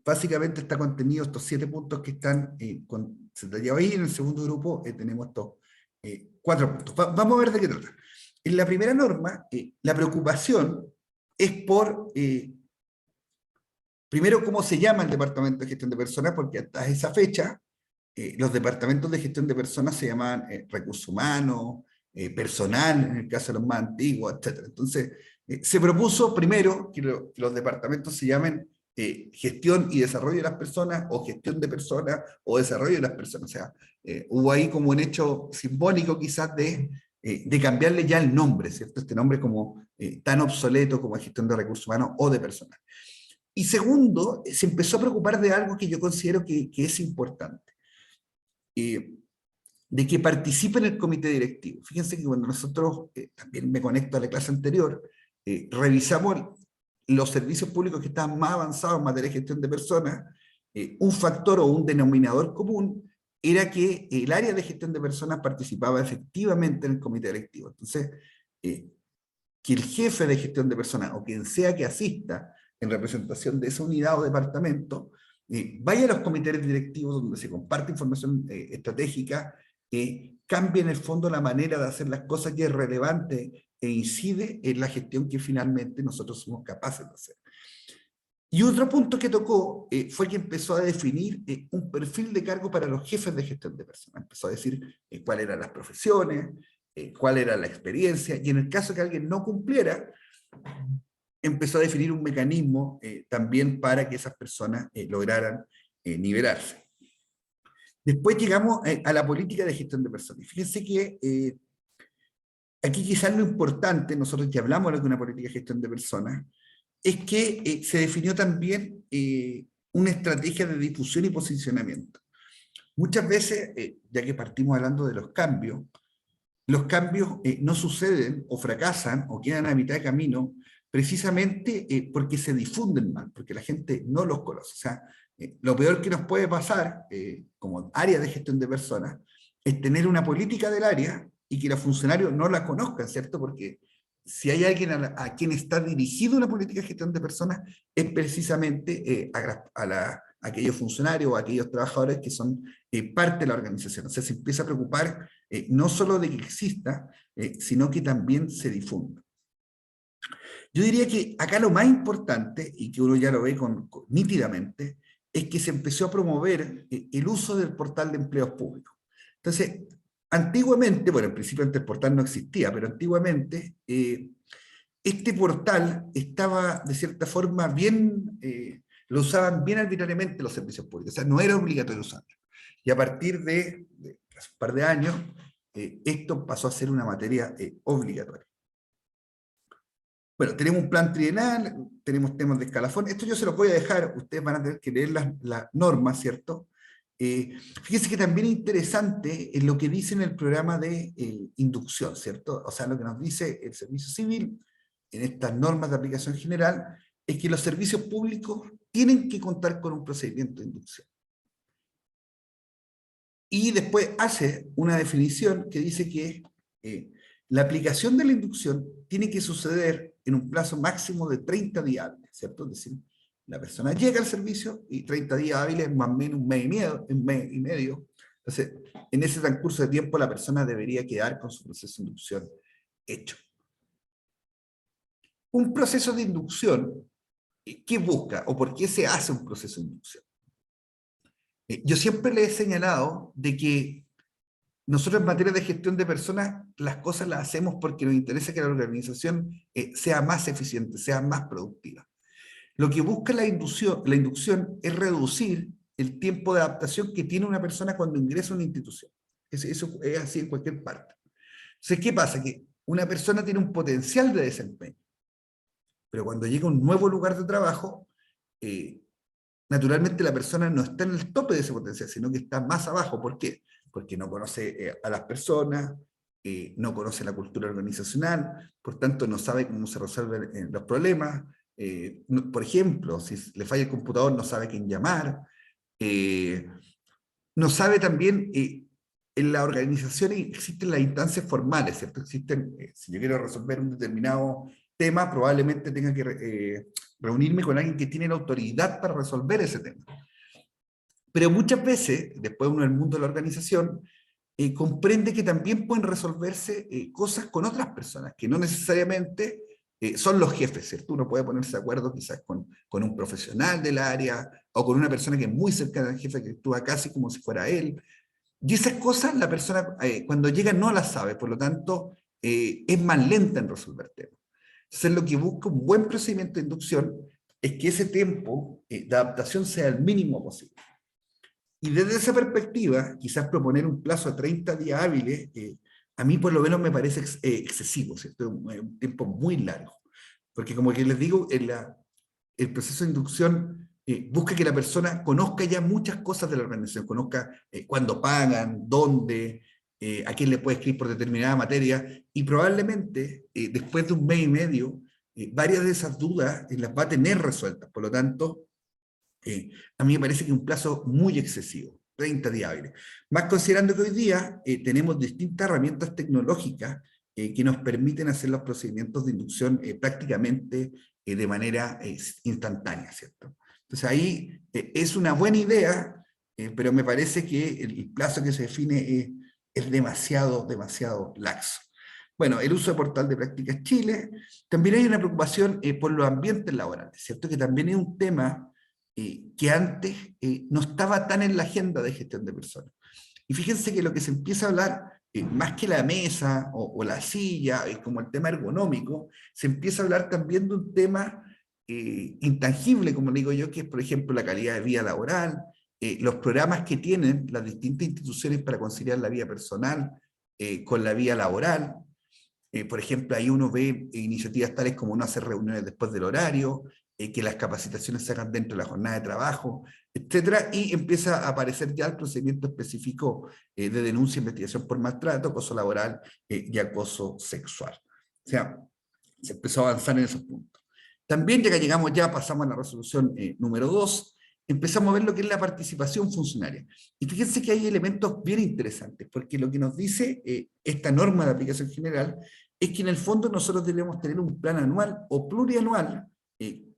básicamente está contenido estos 7 puntos que están sentados ahí. En el segundo grupo tenemos estos 4 puntos. Vamos a ver de qué trata. En la primera norma, la preocupación es por, primero, cómo se llama el Departamento de Gestión de Personas, porque hasta esa fecha los departamentos de gestión de personas se llamaban recursos humanos, personal, en el caso de los más antiguos, etc. Entonces, se propuso primero que los departamentos se llamen gestión y desarrollo de las personas, o gestión de personas, o desarrollo de las personas. O sea, hubo ahí como un hecho simbólico quizás de cambiarle ya el nombre, ¿cierto? Este nombre como tan obsoleto como gestión de recursos humanos o de personas. Y segundo, se empezó a preocupar de algo que yo considero que es importante. De que participe en el comité directivo. Fíjense que cuando nosotros, también me conecto a la clase anterior, revisamos los servicios públicos que estaban más avanzados en materia de gestión de personas, un factor o un denominador común era que el área de gestión de personas participaba efectivamente en el comité directivo. Entonces, que el jefe de gestión de personas, o quien sea que asista en representación de esa unidad o departamento, vaya a los comités directivos donde se comparte información estratégica, cambie en el fondo la manera de hacer las cosas, que es relevante e incide en la gestión que finalmente nosotros somos capaces de hacer. Y otro punto que tocó fue que empezó a definir un perfil de cargo para los jefes de gestión de personas. Empezó a decir cuáles eran las profesiones, cuál era la experiencia, y en el caso que alguien no cumpliera, empezó a definir un mecanismo también para que esas personas lograran nivelarse. Después llegamos a la política de gestión de personas. Fíjense que aquí quizás lo importante, nosotros ya hablamos de una política de gestión de personas, es que se definió también una estrategia de difusión y posicionamiento. Muchas veces, ya que partimos hablando de los cambios no suceden o fracasan o quedan a mitad de camino precisamente porque se difunden mal, porque la gente no los conoce. O sea, lo peor que nos puede pasar como área de gestión de personas es tener una política del área y que los funcionarios no la conozcan, ¿cierto? Porque si hay alguien a quien está dirigida una política de gestión de personas, es precisamente a aquellos funcionarios o a aquellos trabajadores que son parte de la organización. O sea, se empieza a preocupar no solo de que exista, sino que también se difunda. Yo diría que acá lo más importante, y que uno ya lo ve nítidamente, es que se empezó a promover el uso del portal de empleos públicos. Entonces, antiguamente, bueno, en principio antes el portal no existía, pero antiguamente este portal estaba de cierta forma bien, lo usaban bien arbitrariamente los servicios públicos, o sea, no era obligatorio usarlo. Y a partir de hace un par de años, esto pasó a ser una materia obligatoria. Bueno, tenemos un plan trienal, tenemos temas de escalafón, esto yo se los voy a dejar, ustedes van a tener que leer las normas, ¿cierto? Fíjense que también es interesante lo que dice en el programa de inducción, ¿cierto? O sea, lo que nos dice el Servicio Civil, en estas normas de aplicación general, es que los servicios públicos tienen que contar con un procedimiento de inducción. Y después hace una definición que dice que la aplicación de la inducción tiene que suceder en un plazo máximo de 30 días hábiles, ¿cierto? Es decir, la persona llega al servicio y 30 días hábiles, más o menos un mes y medio. Entonces, en ese transcurso de tiempo la persona debería quedar con su proceso de inducción hecho. Un proceso de inducción, ¿qué busca o por qué se hace un proceso de inducción? Yo siempre le he señalado de que nosotros en materia de gestión de personas las cosas las hacemos porque nos interesa que la organización sea más eficiente, sea más productiva. Lo que busca la inducción es reducir el tiempo de adaptación que tiene una persona cuando ingresa a una institución. Eso es así en cualquier parte. Entonces, ¿qué pasa? Que una persona tiene un potencial de desempeño, pero cuando llega a un nuevo lugar de trabajo, naturalmente la persona no está en el tope de ese potencial, sino que está más abajo. ¿Por qué? Porque no conoce a las personas, no conoce la cultura organizacional, por tanto no sabe cómo se resuelven los problemas. Por ejemplo, si le falla el computador, no sabe quién llamar. No sabe también, en la organización existen las instancias formales, ¿cierto? Existen, si yo quiero resolver un determinado tema, probablemente tenga que reunirme con alguien que tiene la autoridad para resolver ese tema. Pero muchas veces, después uno en el mundo de la organización, comprende que también pueden resolverse cosas con otras personas, que no necesariamente son los jefes, ¿cierto? Uno puede ponerse de acuerdo quizás con un profesional del área, o con una persona que es muy cercana al jefe, que actúa casi como si fuera él. Y esas cosas la persona cuando llega no las sabe, por lo tanto es más lenta en resolver temas. Entonces lo que busca un buen procedimiento de inducción es que ese tiempo de adaptación sea el mínimo posible. Y desde esa perspectiva, quizás proponer un plazo de 30 días hábiles, a mí por lo menos me parece excesivo, ¿cierto? Un tiempo muy largo. Porque como que les digo, el proceso de inducción busca que la persona conozca ya muchas cosas de la organización, conozca cuándo pagan, dónde, a quién le puede escribir por determinada materia, y probablemente después de un mes y medio, varias de esas dudas las va a tener resueltas. Por lo tanto, a mí me parece que es un plazo muy excesivo, 30 días hábiles. Más considerando que hoy día tenemos distintas herramientas tecnológicas que nos permiten hacer los procedimientos de inducción prácticamente de manera instantánea, ¿cierto? Entonces ahí es una buena idea, pero me parece que el plazo que se define es demasiado laxo. Bueno, el uso de Portal de Prácticas Chile. También hay una preocupación por los ambientes laborales, ¿cierto? Que también es un tema que antes no estaba tan en la agenda de gestión de personas. Y fíjense que lo que se empieza a hablar, más que la mesa o la silla, como el tema ergonómico, se empieza a hablar también de un tema intangible, como digo yo, que es, por ejemplo, la calidad de vida laboral, los programas que tienen las distintas instituciones para conciliar la vida personal con la vida laboral. Por ejemplo, ahí uno ve iniciativas tales como no hacer reuniones después del horario, que las capacitaciones se hagan dentro de la jornada de trabajo, etcétera, y empieza a aparecer ya el procedimiento específico de denuncia e investigación por maltrato, acoso laboral y acoso sexual. O sea, se empezó a avanzar en esos puntos. También, ya que llegamos ya, pasamos a la resolución número 2, empezamos a ver lo que es la participación funcionaria. Y fíjense que hay elementos bien interesantes, porque lo que nos dice esta norma de aplicación general es que en el fondo nosotros debemos tener un plan anual o plurianual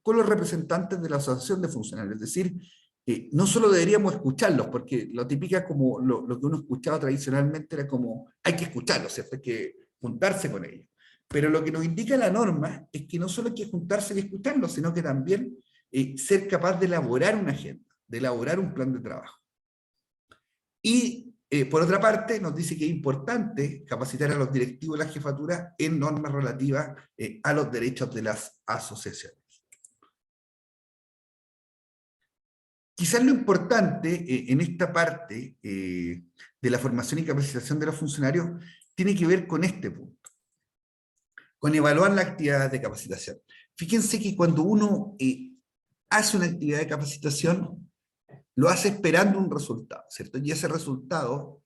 con los representantes de la asociación de funcionarios. Es decir, no solo deberíamos escucharlos, porque lo típica como lo que uno escuchaba tradicionalmente era como, hay que escucharlos, ¿cierto? Hay que juntarse con ellos. Pero lo que nos indica la norma es que no solo hay que juntarse y escucharlos, sino que también ser capaz de elaborar una agenda, de elaborar un plan de trabajo. Y por otra parte, nos dice que es importante capacitar a los directivos de la jefatura en normas relativas a los derechos de las asociaciones. Quizás lo importante en esta parte de la formación y capacitación de los funcionarios tiene que ver con este punto, con evaluar la actividad de capacitación. Fíjense que cuando uno hace una actividad de capacitación, lo hace esperando un resultado, ¿cierto? Y ese resultado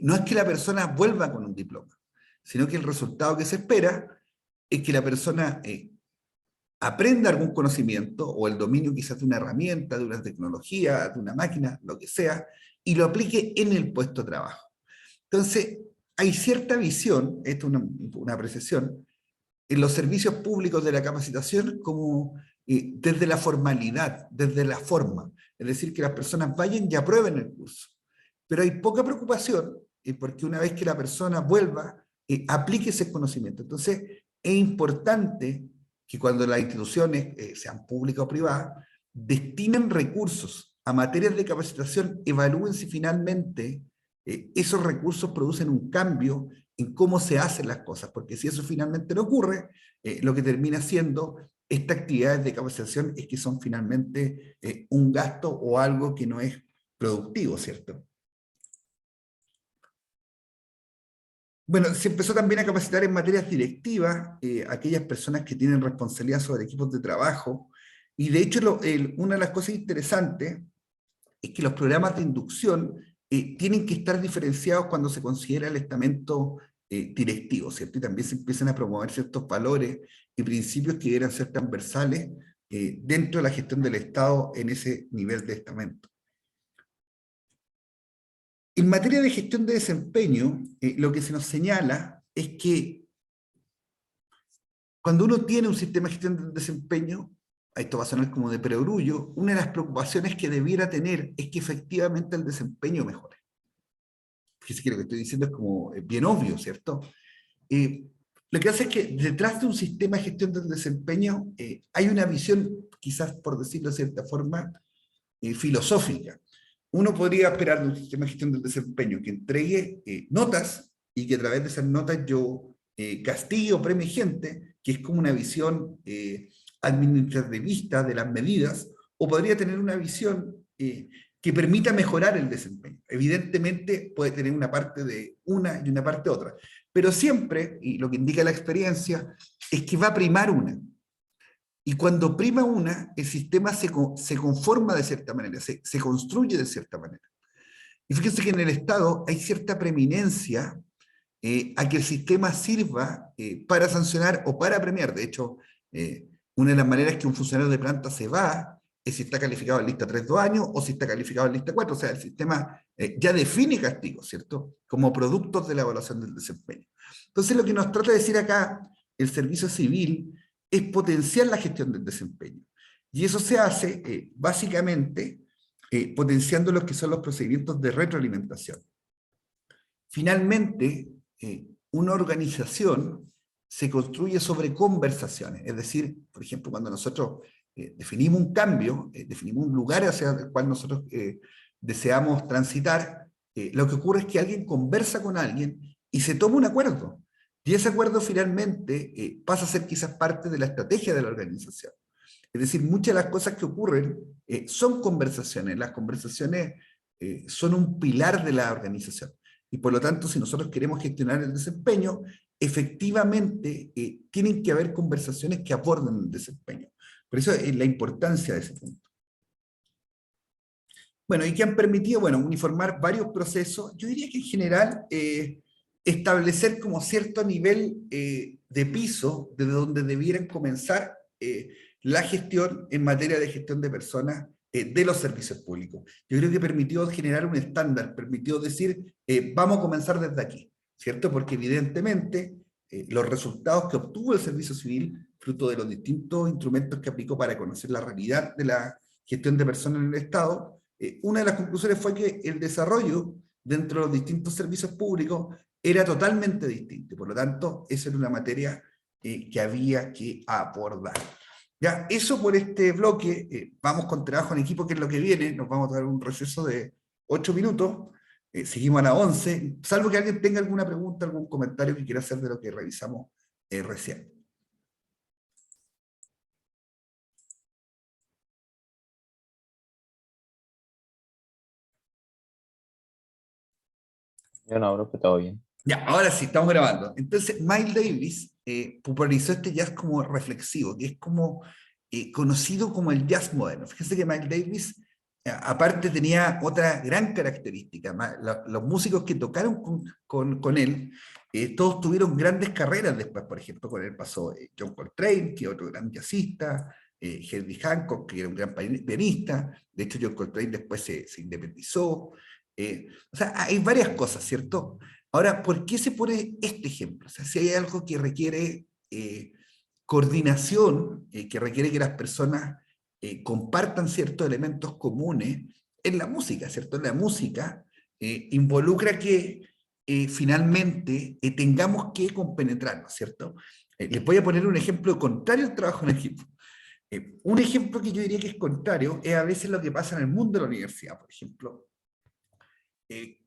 no es que la persona vuelva con un diploma, sino que el resultado que se espera es que la persona aprenda algún conocimiento o el dominio quizás de una herramienta, de una tecnología, de una máquina, lo que sea, y lo aplique en el puesto de trabajo. Entonces, hay cierta visión, esto es una apreciación, en los servicios públicos de la capacitación como desde la formalidad, desde la forma. Es decir, que las personas vayan y aprueben el curso. Pero hay poca preocupación porque una vez que la persona vuelva, aplique ese conocimiento. Entonces, es importante que cuando las instituciones, sean públicas o privadas, destinen recursos a materias de capacitación, evalúen si finalmente esos recursos producen un cambio en cómo se hacen las cosas, porque si eso finalmente no ocurre, lo que termina siendo estas actividades de capacitación es que son finalmente un gasto o algo que no es productivo, ¿cierto? Bueno, se empezó también a capacitar en materias directivas aquellas personas que tienen responsabilidad sobre equipos de trabajo, y de hecho una de las cosas interesantes es que los programas de inducción tienen que estar diferenciados cuando se considera el estamento directivo, ¿cierto? Y también se empiezan a promover ciertos valores y principios que deben ser transversales dentro de la gestión del Estado en ese nivel de estamento. En materia de gestión de desempeño, lo que se nos señala es que cuando uno tiene un sistema de gestión del desempeño, esto va a sonar como de perogrullo, una de las preocupaciones que debiera tener es que efectivamente el desempeño mejore. Fíjense que lo que estoy diciendo es como bien obvio, ¿cierto? Lo que hace es que detrás de un sistema de gestión del desempeño hay una visión, quizás por decirlo de cierta forma, filosófica. Uno podría esperar de un sistema de gestión del desempeño que entregue notas y que a través de esas notas yo castigue o premie gente, que es como una visión administrativista de las medidas, o podría tener una visión que permita mejorar el desempeño. Evidentemente puede tener una parte de una y una parte de otra, pero siempre, y lo que indica la experiencia, es que va a primar una. Y cuando prima una, el sistema se conforma de cierta manera, se construye de cierta manera. Y fíjense que en el Estado hay cierta preeminencia a que el sistema sirva para sancionar o para premiar. De hecho, una de las maneras que un funcionario de planta se va es si está calificado en lista 3, 2 años, o si está calificado en lista 4. O sea, el sistema ya define castigos, ¿cierto? Como productos de la evaluación del desempeño. Entonces, lo que nos trata de decir acá el servicio civil es potenciar la gestión del desempeño. Y eso se hace básicamente potenciando lo que son los procedimientos de retroalimentación. Finalmente, una organización se construye sobre conversaciones. Es decir, por ejemplo, cuando nosotros definimos un cambio, definimos un lugar hacia el cual nosotros deseamos transitar, lo que ocurre es que alguien conversa con alguien y se toma un acuerdo. Y ese acuerdo finalmente pasa a ser quizás parte de la estrategia de la organización. Es decir, muchas de las cosas que ocurren son conversaciones. Las conversaciones son un pilar de la organización. Y por lo tanto, si nosotros queremos gestionar el desempeño, efectivamente tienen que haber conversaciones que aborden el desempeño. Por eso es la importancia de ese punto. Bueno, y que han permitido, bueno, uniformar varios procesos. Yo diría que en general establecer como cierto nivel de piso desde donde debieran comenzar la gestión en materia de gestión de personas de los servicios públicos. Yo creo que permitió generar un estándar, permitió decir, vamos a comenzar desde aquí, ¿cierto? Porque evidentemente los resultados que obtuvo el servicio civil, fruto de los distintos instrumentos que aplicó para conocer la realidad de la gestión de personas en el Estado, una de las conclusiones fue que el desarrollo dentro de los distintos servicios públicos era totalmente distinto. Por lo tanto, esa era una materia que había que abordar. Ya, eso por este bloque. Vamos con trabajo en equipo, que es lo que viene. Nos vamos a dar un receso de 8 minutos. Seguimos a las 11, salvo que alguien tenga alguna pregunta, algún comentario que quiera hacer de lo que revisamos recién. Yo no, bro, que todo bien. Ya, ahora sí, estamos grabando. Entonces, Miles Davis popularizó este jazz como reflexivo, que es como conocido como el jazz moderno. Fíjense que Miles Davis, aparte, tenía otra gran característica. Los músicos que tocaron con él, todos tuvieron grandes carreras después. Por ejemplo, con él pasó John Coltrane, que es otro gran jazzista, Herbie Hancock, que era un gran pianista. De hecho, John Coltrane después se independizó. O sea, hay varias cosas, ¿cierto? Ahora, ¿por qué se pone este ejemplo? O sea, si hay algo que requiere coordinación, que requiere que las personas compartan ciertos elementos comunes, en la música, ¿cierto? En la música involucra que finalmente tengamos que compenetrarnos, ¿cierto? Les voy a poner un ejemplo contrario al trabajo en equipo. Un ejemplo que yo diría que es contrario es a veces lo que pasa en el mundo de la universidad, por ejemplo.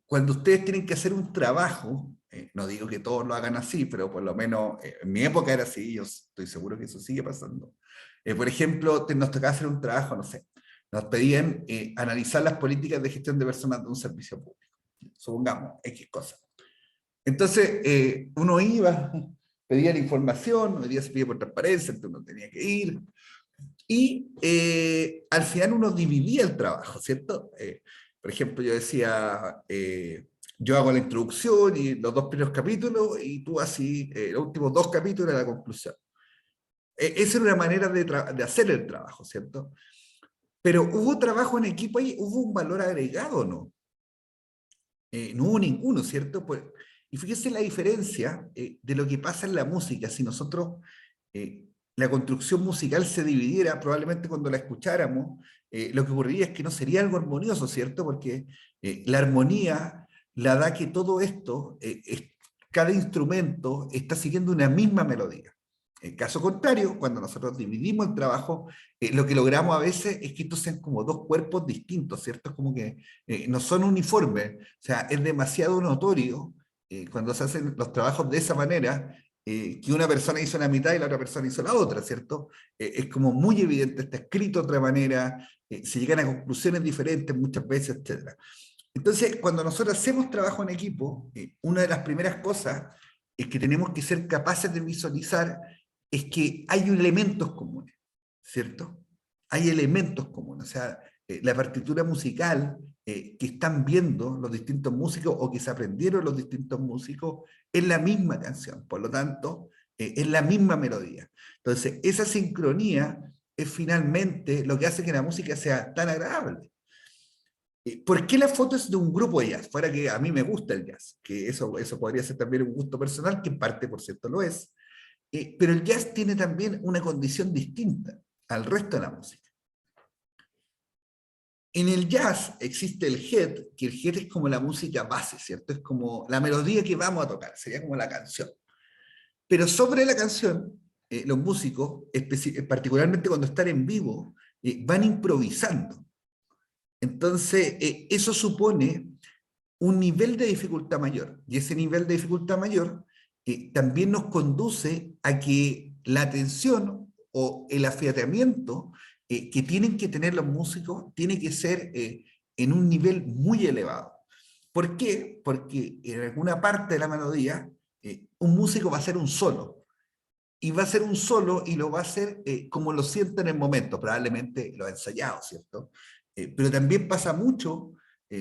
Cuando ustedes tienen que hacer un trabajo, no digo que todos lo hagan así, pero por lo menos en mi época era así, yo estoy seguro que eso sigue pasando. Por ejemplo, nos tocaba hacer un trabajo, no sé, nos pedían analizar las políticas de gestión de personas de un servicio público, supongamos, X cosas. Entonces, uno iba, pedía la información, hoy día se pide por transparencia, entonces uno tenía que ir, y al final uno dividía el trabajo, ¿cierto? Por ejemplo, yo decía, yo hago la introducción y los 2 primeros capítulos, y tú así, los últimos 2 capítulos de la conclusión. Esa era una manera de hacer el trabajo, ¿cierto? Pero ¿hubo trabajo en equipo ahí? ¿Hubo un valor agregado o no? No hubo ninguno, ¿cierto? Pues, y fíjense la diferencia de lo que pasa en la música. Si nosotros la construcción musical se dividiera, probablemente cuando la escucháramos, lo que ocurriría es que no sería algo armonioso, ¿cierto? Porque la armonía la da que todo esto, cada instrumento está siguiendo una misma melodía. En caso contrario, cuando nosotros dividimos el trabajo, lo que logramos a veces es que estos sean como dos cuerpos distintos, ¿cierto? Como que no son uniformes, o sea, es demasiado notorio cuando se hacen los trabajos de esa manera, que una persona hizo la mitad y la otra persona hizo la otra, ¿cierto? Es como muy evidente, está escrito de otra manera, se llegan a conclusiones diferentes muchas veces, etc. Entonces, cuando nosotros hacemos trabajo en equipo, una de las primeras cosas es que tenemos que ser capaces de visualizar es que hay elementos comunes, ¿cierto? Hay elementos comunes, o sea, la partitura musical que están viendo los distintos músicos o que se aprendieron los distintos músicos es la misma canción, por lo tanto, es la misma melodía. Entonces, esa sincronía es finalmente lo que hace que la música sea tan agradable. ¿Por qué la foto es de un grupo de jazz? Fuera que a mí me gusta el jazz, que eso podría ser también un gusto personal, que en parte, por cierto, lo es. Pero el jazz tiene también una condición distinta al resto de la música. En el jazz existe el head, que el head es como la música base, ¿cierto? Es como la melodía que vamos a tocar, sería como la canción. Pero sobre la canción, los músicos, particularmente cuando están en vivo, van improvisando. Entonces, eso supone un nivel de dificultad mayor, y ese nivel de dificultad mayor también nos conduce a que la atención o el afiatamiento que tienen que tener los músicos tiene que ser en un nivel muy elevado. ¿Por qué? Porque en alguna parte de la melodía un músico va a hacer un solo, y va a hacer un solo y lo va a hacer como lo siente en el momento, probablemente lo ha ensayado, ¿cierto? Pero también pasa mucho,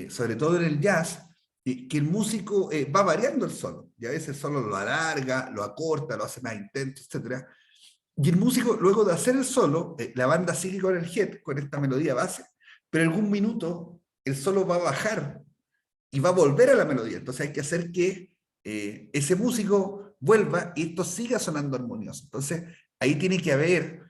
sobre todo en el jazz, que el músico va variando el solo, y a veces el solo lo alarga, lo acorta, lo hace más intenso, etc. Y el músico, luego de hacer el solo, la banda sigue con el head, con esta melodía base, pero en algún minuto el solo va a bajar y va a volver a la melodía. Entonces hay que hacer que ese músico vuelva y esto siga sonando armonioso. Entonces ahí tiene que haber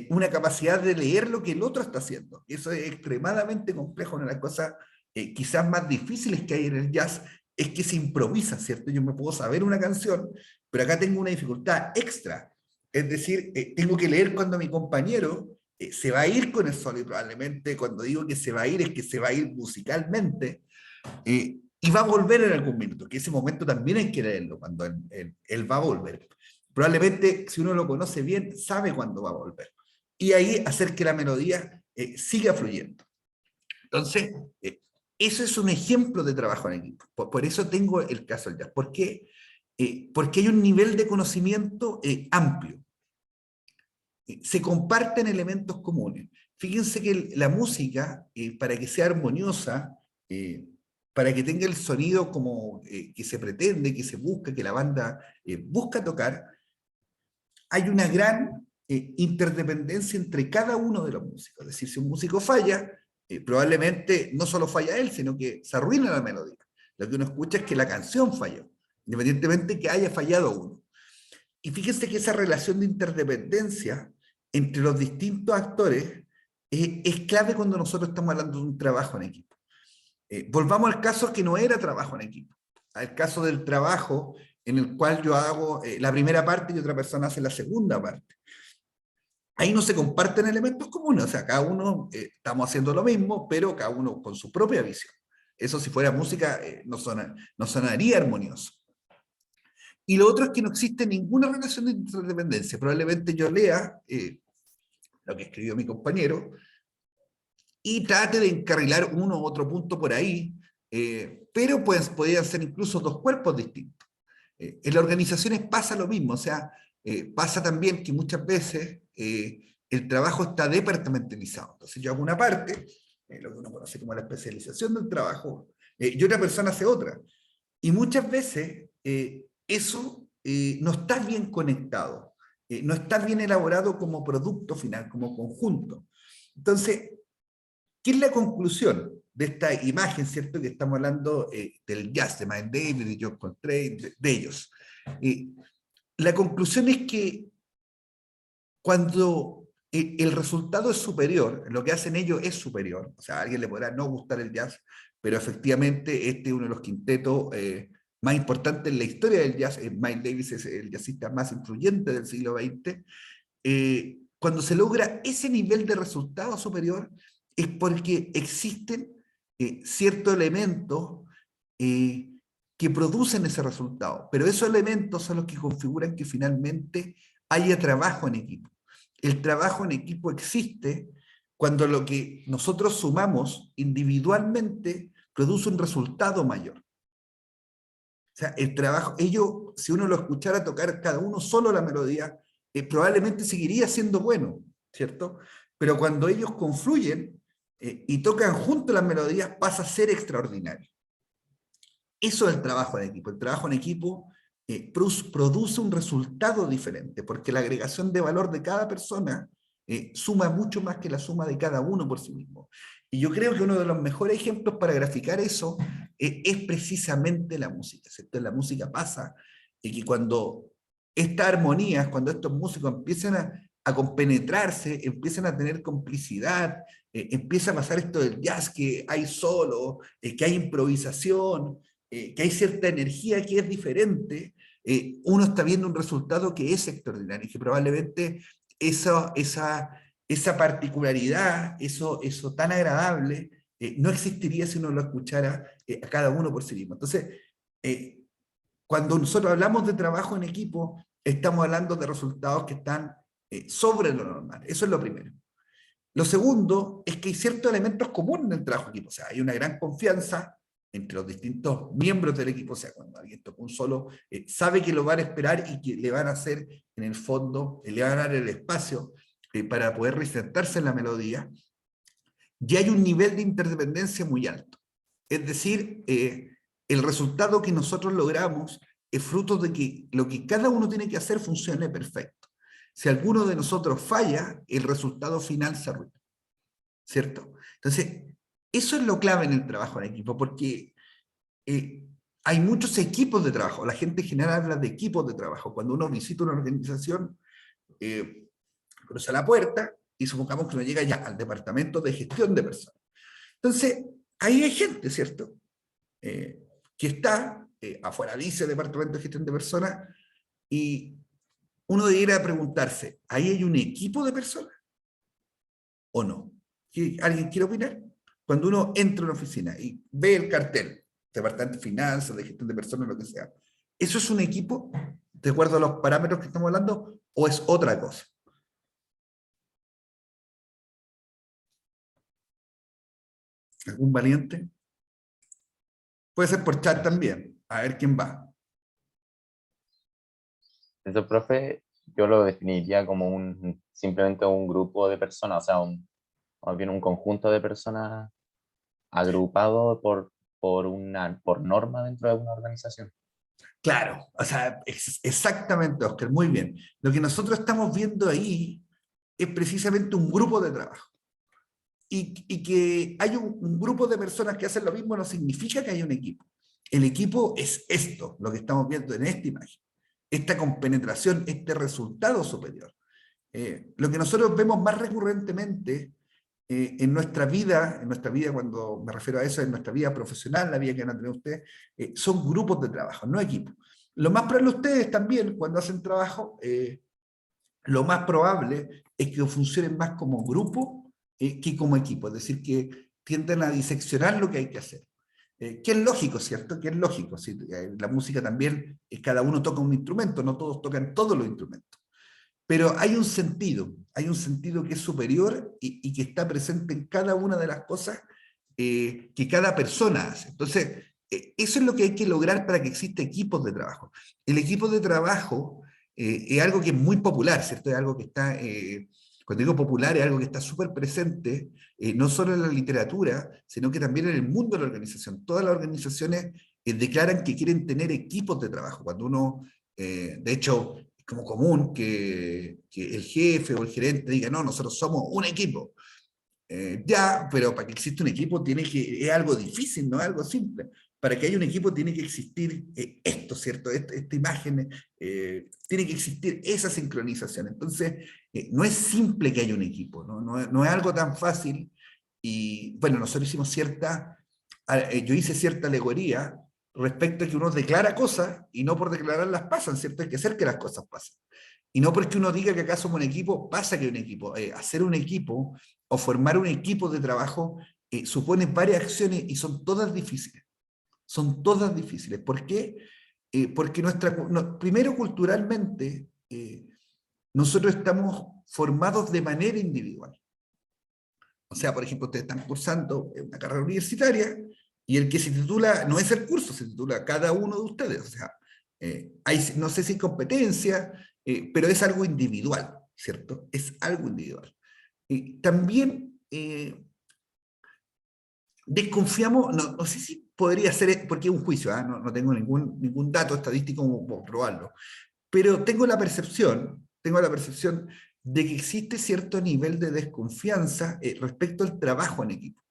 una capacidad de leer lo que el otro está haciendo. Eso es extremadamente complejo. Una de las cosas quizás más difíciles que hay en el jazz es que se improvisa, ¿cierto? Yo me puedo saber una canción, pero acá tengo una dificultad extra. Es decir, tengo que leer cuando mi compañero se va a ir con el solo, y probablemente cuando digo que se va a ir es que se va a ir musicalmente, y va a volver en algún minuto, que ese momento también hay que leerlo, cuando él va a volver. Probablemente, si uno lo conoce bien, sabe cuándo va a volver. Y ahí hacer que la melodía siga fluyendo. Entonces, eso es un ejemplo de trabajo en equipo. Por eso tengo el caso del jazz. ¿Por qué? Porque hay un nivel de conocimiento amplio. Se comparten elementos comunes. Fíjense que la música, para que sea armoniosa, para que tenga el sonido como que se pretende, que se busca, que la banda busca tocar, hay una gran interdependencia entre cada uno de los músicos. Es decir, si un músico falla, probablemente no solo falla él, sino que se arruina la melodía. Lo que uno escucha es que la canción falló, independientemente que haya fallado uno. Y fíjense que esa relación de interdependencia entre los distintos actores es clave cuando nosotros estamos hablando de un trabajo en equipo. Volvamos al caso que no era trabajo en equipo, al caso del trabajo en el cual yo hago la primera parte y otra persona hace la segunda parte. Ahí no se comparten elementos comunes, o sea, cada uno estamos haciendo lo mismo, pero cada uno con su propia visión. Eso, si fuera música, no sonaría armonioso. Y lo otro es que no existe ninguna relación de interdependencia. Probablemente yo lea lo que escribió mi compañero y trate de encarrilar uno u otro punto por ahí, pero pues podrían ser incluso dos cuerpos distintos. En las organizaciones pasa lo mismo, o sea, pasa también que muchas veces el trabajo está departamentalizado. Entonces yo hago una parte, lo que uno conoce como la especialización del trabajo, y otra persona hace otra. Y muchas veces eso no está bien conectado, no está bien elaborado como producto final, como conjunto. Entonces, ¿qué es la conclusión de esta imagen, cierto? Que estamos hablando del jazz, de Miles Davis, de John Coltrane, de ellos. La conclusión es que cuando el resultado es superior, lo que hacen ellos es superior, o sea, a alguien le podrá no gustar el jazz, pero efectivamente este es uno de los quintetos más importantes en la historia del jazz. Miles Davis es el jazzista más influyente del siglo XX. Cuando se logra ese nivel de resultado superior, es porque existen ciertos elementos que producen ese resultado, pero esos elementos son los que configuran que finalmente haya trabajo en equipo. El trabajo en equipo existe cuando lo que nosotros sumamos individualmente produce un resultado mayor. O sea, el trabajo, ellos, si uno lo escuchara tocar cada uno solo la melodía, probablemente seguiría siendo bueno, ¿cierto? Pero cuando ellos confluyen y tocan juntos las melodías, pasa a ser extraordinario. Eso es el trabajo en equipo. El trabajo en equipo produce un resultado diferente, porque la agregación de valor de cada persona suma mucho más que la suma de cada uno por sí mismo. Y yo creo que uno de los mejores ejemplos para graficar eso es precisamente la música, ¿cierto? En la música pasa que cuando estas armonías, cuando estos músicos empiezan a compenetrarse, empiezan a tener complicidad, empieza a pasar esto del jazz, que hay solo, que hay improvisación, que hay cierta energía que es diferente, uno está viendo un resultado que es extraordinario y que probablemente esa particularidad, eso tan agradable, no existiría si uno lo escuchara a cada uno por sí mismo. Entonces, cuando nosotros hablamos de trabajo en equipo, estamos hablando de resultados que están sobre lo normal. Eso es lo primero. Lo segundo es que hay ciertos elementos comunes en el trabajo en equipo. O sea, hay una gran confianza entre los distintos miembros del equipo. O sea, cuando alguien toca un solo, sabe que lo van a esperar y que le van a hacer, en el fondo, le van a dar el espacio para poder resentarse en la melodía. Y hay un nivel de interdependencia muy alto. Es decir, el resultado que nosotros logramos es fruto de que lo que cada uno tiene que hacer funcione perfecto. Si alguno de nosotros falla, el resultado final se arruina, ¿cierto? Entonces, eso es lo clave en el trabajo en equipo, porque hay muchos equipos de trabajo. La gente en general habla de equipos de trabajo. Cuando uno visita una organización, cruza la puerta y supongamos que uno llega ya al departamento de gestión de personas. Entonces, ahí hay gente, ¿cierto? Que está, afuera dice departamento de gestión de personas, y uno debería preguntarse, ¿ahí hay un equipo de personas? ¿O no? ¿Alguien quiere opinar? Cuando uno entra a una oficina y ve el cartel, departamento de finanzas, de gestión de personas, lo que sea, ¿eso es un equipo, de acuerdo a los parámetros que estamos hablando, o es otra cosa? ¿Algún valiente? Puede ser por chat también, a ver quién va. Entonces, profe, yo lo definiría como simplemente un grupo de personas, o sea, más bien un conjunto de personas agrupado por norma dentro de una organización. Claro, o sea, exactamente, Oscar, muy bien. Lo que nosotros estamos viendo ahí es precisamente un grupo de trabajo. Y que hay un grupo de personas que hacen lo mismo no significa que haya un equipo. El equipo es esto, lo que estamos viendo en esta imagen. Esta compenetración, este resultado superior. Lo que nosotros vemos más recurrentemente en nuestra vida cuando me refiero a eso, en nuestra vida profesional, la vida que van a tener ustedes, son grupos de trabajo, no equipos. Lo más probable ustedes también, cuando hacen trabajo, lo más probable es que funcionen más como grupo que como equipo, es decir, que tienden a diseccionar lo que hay que hacer. Que es lógico, ¿cierto? Que es lógico. ¿Sí? La música también, cada uno toca un instrumento, no todos tocan todos los instrumentos. Pero hay un sentido que es superior y que está presente en cada una de las cosas que cada persona hace. Entonces, eso es lo que hay que lograr para que exista equipos de trabajo. El equipo de trabajo es algo que es muy popular, ¿cierto? Es algo que está, cuando digo popular, es algo que está súper presente, no solo en la literatura, sino que también en el mundo de la organización. Todas las organizaciones declaran que quieren tener equipos de trabajo. Cuando uno, de hecho, es como común que el jefe o el gerente diga, no, nosotros somos un equipo. Ya, pero para que exista un equipo es algo difícil, no es algo simple. Para que haya un equipo tiene que existir esto, ¿cierto? Esta imagen, tiene que existir esa sincronización. Entonces, no es simple que haya un equipo, no es algo tan fácil. Y bueno, nosotros hicimos yo hice cierta alegoría respecto a que uno declara cosas y no por declararlas pasan, ¿cierto? Hay que hacer que las cosas pasen. Y no porque uno diga que acá somos un equipo, pasa que hay un equipo. Hacer un equipo o formar un equipo de trabajo supone varias acciones y son todas difíciles. Son todas difíciles. ¿Por qué? Porque primero culturalmente nosotros estamos formados de manera individual. O sea, por ejemplo, ustedes están cursando una carrera universitaria y el que se titula no es el curso, se titula cada uno de ustedes. O sea, no sé si competencia, pero es algo individual, ¿cierto? Es algo individual. También desconfiamos, no sé si podría ser, porque es un juicio, no tengo ningún dato estadístico como probarlo, pero tengo la percepción de que existe cierto nivel de desconfianza respecto al trabajo en equipo,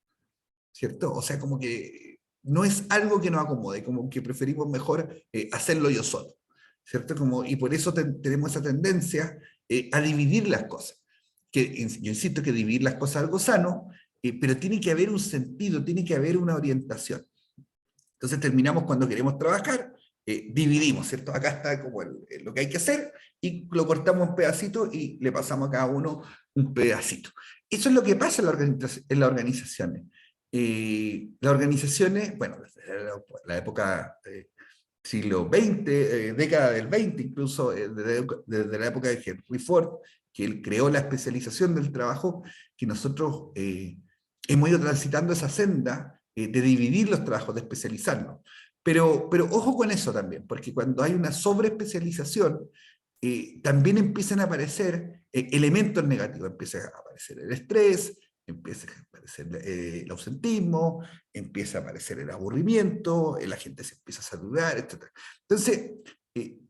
¿cierto? O sea, como que no es algo que nos acomode, como que preferimos mejor hacerlo yo solo, ¿cierto? Y por eso tenemos esa tendencia a dividir las cosas. Yo insisto que dividir las cosas es algo sano, pero tiene que haber un sentido, tiene que haber una orientación. Entonces terminamos cuando queremos trabajar, dividimos, ¿cierto? Acá está como lo que hay que hacer, y lo cortamos en pedacitos y le pasamos a cada uno un pedacito. Eso es lo que pasa en las organizaciones. Las organizaciones, bueno, desde la época siglo XX, década del 20, incluso desde la época de Henry Ford, que él creó la especialización del trabajo, que nosotros hemos ido transitando esa senda de dividir los trabajos, de especializarnos. Pero ojo con eso también, porque cuando hay una sobreespecialización, también empiezan a aparecer elementos negativos. Empieza a aparecer el estrés, empieza a aparecer el ausentismo, empieza a aparecer el aburrimiento, la gente se empieza a saturar, etc. Entonces,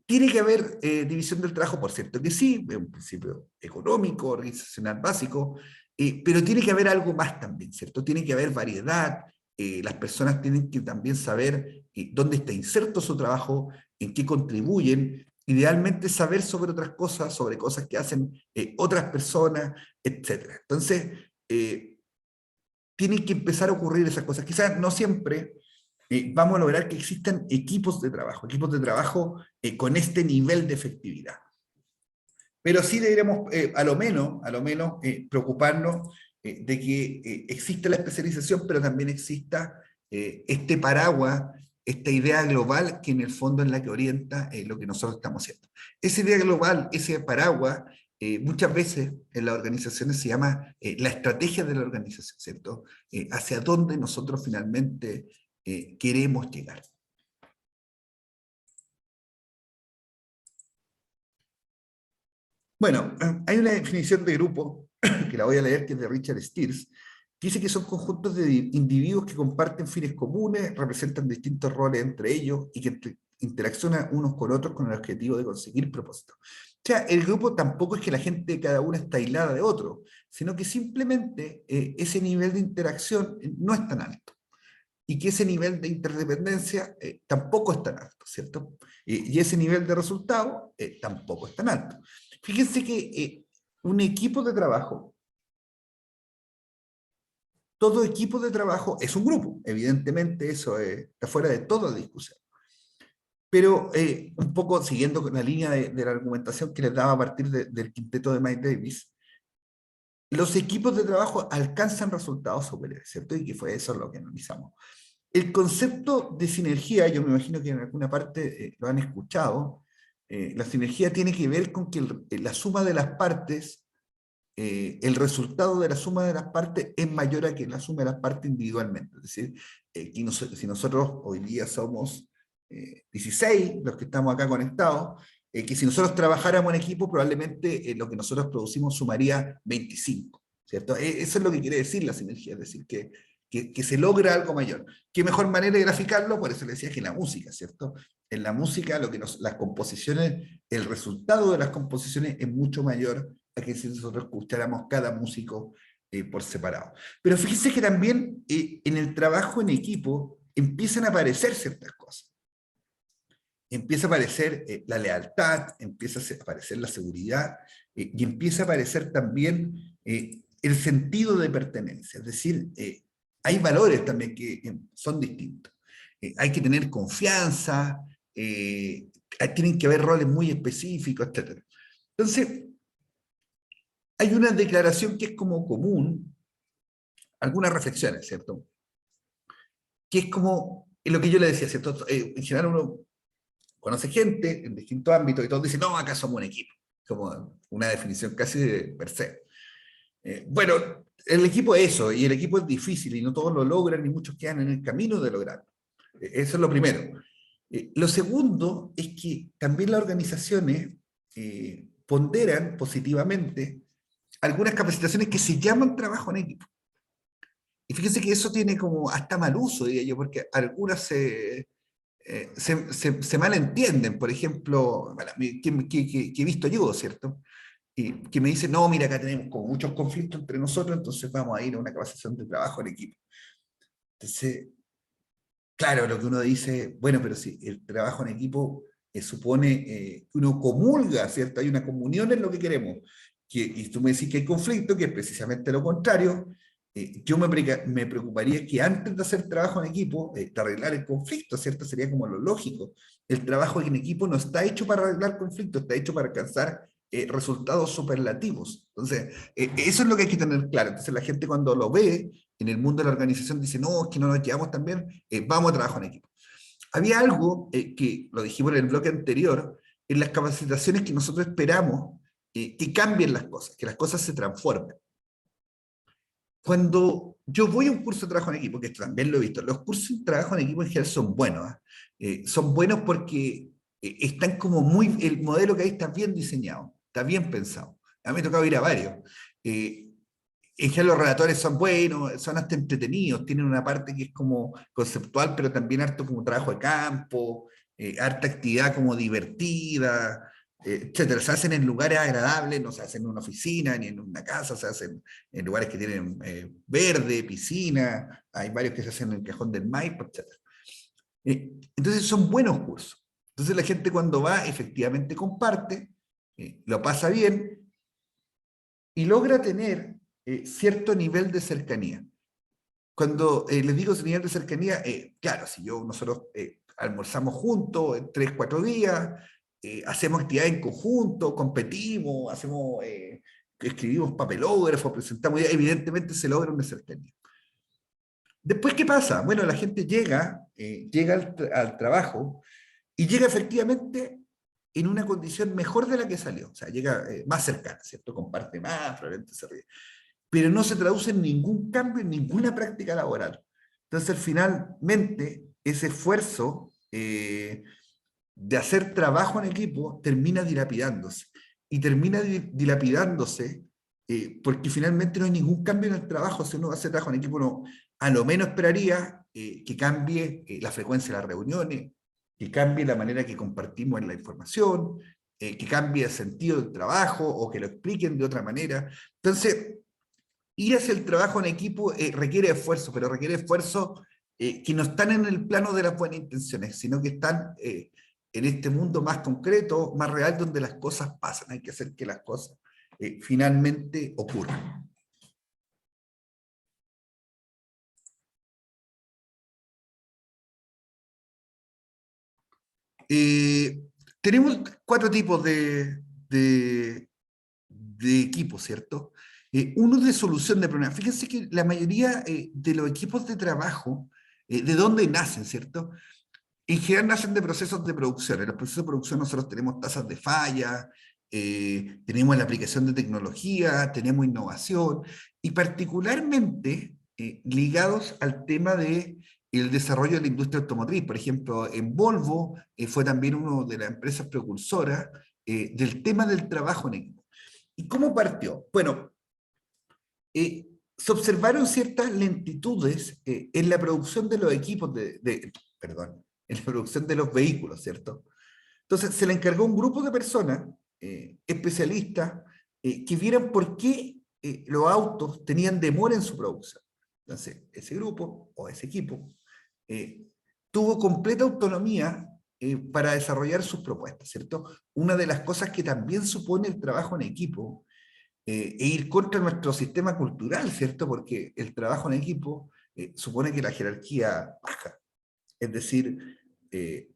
tiene que haber división del trabajo, por cierto que sí, es un principio económico, organizacional básico, pero tiene que haber algo más también, ¿cierto? Tiene que haber variedad. Las personas tienen que también saber dónde está inserto su trabajo, en qué contribuyen, idealmente saber sobre otras cosas, sobre cosas que hacen otras personas, etc. Entonces, tienen que empezar a ocurrir esas cosas. Quizás no siempre vamos a lograr que existan equipos de trabajo con este nivel de efectividad. Pero sí deberíamos, a lo menos, preocuparnos de que exista la especialización, pero también exista este paraguas, esta idea global que en el fondo es la que orienta lo que nosotros estamos haciendo. Esa idea global, ese paraguas, muchas veces en las organizaciones se llama la estrategia de la organización, ¿cierto? Hacia dónde nosotros finalmente queremos llegar. Bueno, hay una definición de grupo, que la voy a leer, que es de Richard Steers, que dice que son conjuntos de individuos que comparten fines comunes, representan distintos roles entre ellos y que interaccionan unos con otros con el objetivo de conseguir propósitos. O sea, el grupo tampoco es que la gente de cada uno está aislada de otro, sino que simplemente ese nivel de interacción no es tan alto. Y que ese nivel de interdependencia tampoco es tan alto, ¿cierto? Y ese nivel de resultado tampoco es tan alto. Fíjense que un equipo de trabajo, todo equipo de trabajo es un grupo, evidentemente eso está fuera de toda discusión. Pero un poco siguiendo con la línea de la argumentación que les daba a partir del quinteto de Mike Davis, los equipos de trabajo alcanzan resultados superiores, ¿cierto? Y que fue eso lo que analizamos. El concepto de sinergia, yo me imagino que en alguna parte lo han escuchado, la sinergia tiene que ver con que la suma de las partes, el resultado de la suma de las partes es mayor a que la suma de las partes individualmente. Es decir, si nosotros hoy día somos 16, los que estamos acá conectados, que si nosotros trabajáramos en equipo, probablemente lo que nosotros producimos sumaría 25, ¿cierto? Eso es lo que quiere decir la sinergia, es decir, que se logra algo mayor. ¿Qué mejor manera de graficarlo? Por eso le decía que en la música, ¿cierto? En la música, las composiciones, el resultado de las composiciones es mucho mayor a que si nosotros escucháramos cada músico por separado. Pero fíjense que también en el trabajo en equipo empiezan a aparecer ciertas cosas. Empieza a aparecer la lealtad, empieza a aparecer la seguridad, y empieza a aparecer también el sentido de pertenencia. Es decir, hay valores también que son distintos. Hay que tener confianza, tienen que haber roles muy específicos, etc. Entonces, hay una declaración que es como común, algunas reflexiones, ¿cierto? Que es como lo que yo le decía, ¿cierto? En general uno conoce gente en distintos ámbitos y todos dicen, no, acá somos un equipo. Como una definición casi de per se. Bueno, el equipo es eso, y el equipo es difícil, y no todos lo logran, y muchos quedan en el camino de lograrlo. Eso es lo primero. Lo segundo es que también las organizaciones ponderan positivamente algunas capacitaciones que se llaman trabajo en equipo. Y fíjense que eso tiene como hasta mal uso, diría yo, porque algunas se malentienden. Por ejemplo, bueno, que he visto yo, ¿cierto? Y que me dicen, no, mira, acá tenemos como muchos conflictos entre nosotros, entonces vamos a ir a una capacitación de trabajo en equipo. Entonces, claro, lo que uno dice, bueno, pero si el trabajo en equipo supone que uno comulga, ¿cierto? Hay una comunión en lo que queremos. Y tú me decís que hay conflicto, que es precisamente lo contrario. Yo me preocuparía que antes de hacer trabajo en equipo, de arreglar el conflicto, ¿cierto? Sería como lo lógico. El trabajo en equipo no está hecho para arreglar conflictos, está hecho para alcanzar resultados superlativos. Entonces, eso es lo que hay que tener claro. Entonces, la gente cuando lo ve en el mundo de la organización dice, no, es que no nos llevamos tan bien, vamos a trabajar en equipo. Había algo que lo dijimos en el bloque anterior, en las capacitaciones que nosotros esperamos que cambien las cosas, que las cosas se transformen. Cuando yo voy a un curso de trabajo en equipo, que esto también lo he visto, los cursos de trabajo en equipo en general son buenos. Son buenos porque están como muy, el modelo que hay está bien diseñado, está bien pensado. A mí me ha tocado ir a varios. En general los relatores son buenos, son hasta entretenidos, tienen una parte que es como conceptual, pero también harto como trabajo de campo, harta actividad como divertida, etcétera. Se hacen en lugares agradables, no se hacen en una oficina ni en una casa, se hacen en lugares que tienen verde, piscina, hay varios que se hacen en el Cajón del Maipo, etcétera. Entonces son buenos cursos. Entonces la gente cuando va efectivamente comparte, lo pasa bien y logra tener cierto nivel de cercanía. Cuando les digo ese nivel de cercanía, claro, si nosotros almorzamos juntos 3, 4 días, hacemos actividades en conjunto, competimos, escribimos papelógrafos, presentamos, evidentemente se logra una cercanía. Después, ¿qué pasa? Bueno, la gente llega al trabajo y llega efectivamente en una condición mejor de la que salió, o sea, llega más cercana, ¿cierto? Comparte más, probablemente se ríe. Pero no se traduce en ningún cambio, en ninguna práctica laboral. Entonces, finalmente, ese esfuerzo de hacer trabajo en equipo termina dilapidándose. Y termina dilapidándose porque finalmente no hay ningún cambio en el trabajo. Si uno hace trabajo en equipo, uno a lo menos esperaría que cambie la frecuencia de las reuniones, que cambie la manera que compartimos la información, que cambie el sentido del trabajo o que lo expliquen de otra manera. Entonces, ir hacia el trabajo en equipo requiere esfuerzo, pero requiere esfuerzo que no están en el plano de las buenas intenciones, sino que están en este mundo más concreto, más real, donde las cosas pasan. Hay que hacer que las cosas finalmente ocurran. Tenemos 4 tipos de equipos, ¿cierto? Uno de solución de problemas. Fíjense que la mayoría de los equipos de trabajo, ¿de dónde nacen, cierto? En general nacen de procesos de producción. En los procesos de producción nosotros tenemos tasas de falla, tenemos la aplicación de tecnología, tenemos innovación, y particularmente ligados al tema de el desarrollo de la industria automotriz. Por ejemplo, en Volvo fue también una de las empresas precursoras del tema del trabajo en equipo. ¿Y cómo partió? Bueno, se observaron ciertas lentitudes en la producción de los equipos perdón, en la producción de los vehículos, ¿cierto? Entonces se le encargó a un grupo de personas, especialistas, que vieran por qué los autos tenían demora en su producción. Entonces, ese grupo o ese equipo tuvo completa autonomía para desarrollar sus propuestas, ¿cierto? Una de las cosas que también supone el trabajo en equipo e ir contra nuestro sistema cultural, ¿cierto? Porque el trabajo en equipo supone que la jerarquía baja. Es decir,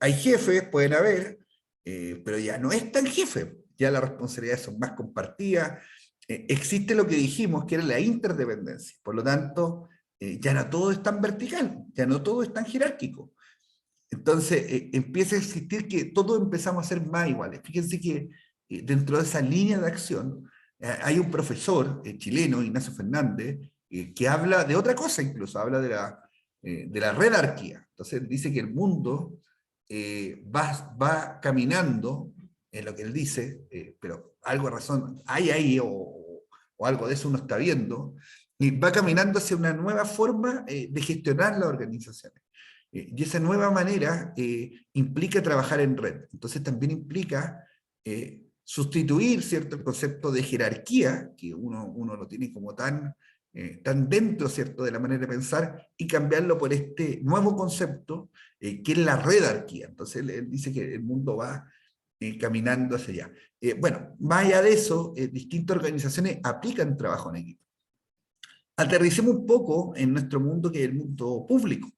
hay jefes, pueden haber, pero ya no es tan jefe, ya las responsabilidades son más compartidas, existe lo que dijimos, que era la interdependencia, por lo tanto, ya no todo es tan vertical, ya no todo es tan jerárquico. Entonces, empieza a existir que todos empezamos a ser más iguales. Fíjense que dentro de esa línea de acción, hay un profesor chileno, Ignacio Fernández, que habla de otra cosa incluso, habla de la redarquía. Entonces dice que el mundo va caminando, en lo que él dice, pero algo de razón hay ahí, o algo de eso uno está viendo, y va caminando hacia una nueva forma de gestionar las organizaciones. Y esa nueva manera implica trabajar en red. Entonces también implica sustituir, ¿cierto?, el concepto de jerarquía, que uno lo tiene como tan dentro, ¿cierto?, de la manera de pensar, y cambiarlo por este nuevo concepto, que es la redarquía. Entonces él dice que el mundo va caminando hacia allá. Bueno, más allá de eso, distintas organizaciones aplican trabajo en equipo. Aterricemos un poco en nuestro mundo, que es el mundo público.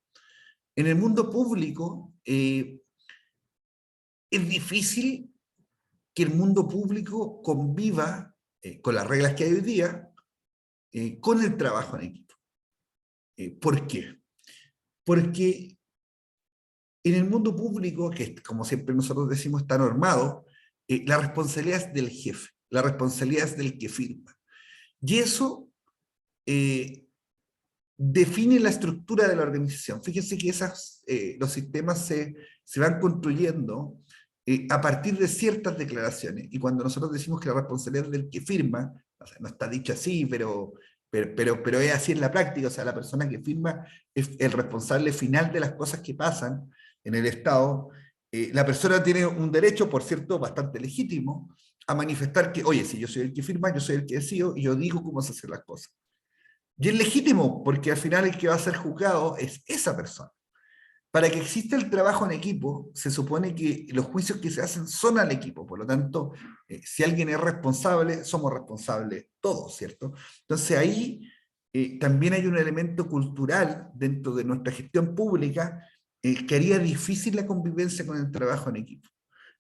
En el mundo público es difícil que el mundo público conviva con las reglas que hay hoy día, con el trabajo en equipo. ¿Por qué? Porque en el mundo público, que como siempre nosotros decimos está normado, la responsabilidad es del jefe, la responsabilidad es del que firma. Y eso define la estructura de la organización. Fíjense que los sistemas se van construyendo a partir de ciertas declaraciones. Y cuando nosotros decimos que la responsabilidad es del que firma, o sea, no está dicho así, pero es así en la práctica, o sea, la persona que firma es el responsable final de las cosas que pasan en el Estado. La persona tiene un derecho, por cierto, bastante legítimo, a manifestar que, oye, si yo soy el que firma, yo soy el que decido, y yo digo cómo se hacen las cosas. Y es legítimo, porque al final el que va a ser juzgado es esa persona. Para que exista el trabajo en equipo, se supone que los juicios que se hacen son al equipo. Por lo tanto, si alguien es responsable, somos responsables todos, ¿cierto? Entonces ahí también hay un elemento cultural dentro de nuestra gestión pública que haría difícil la convivencia con el trabajo en equipo.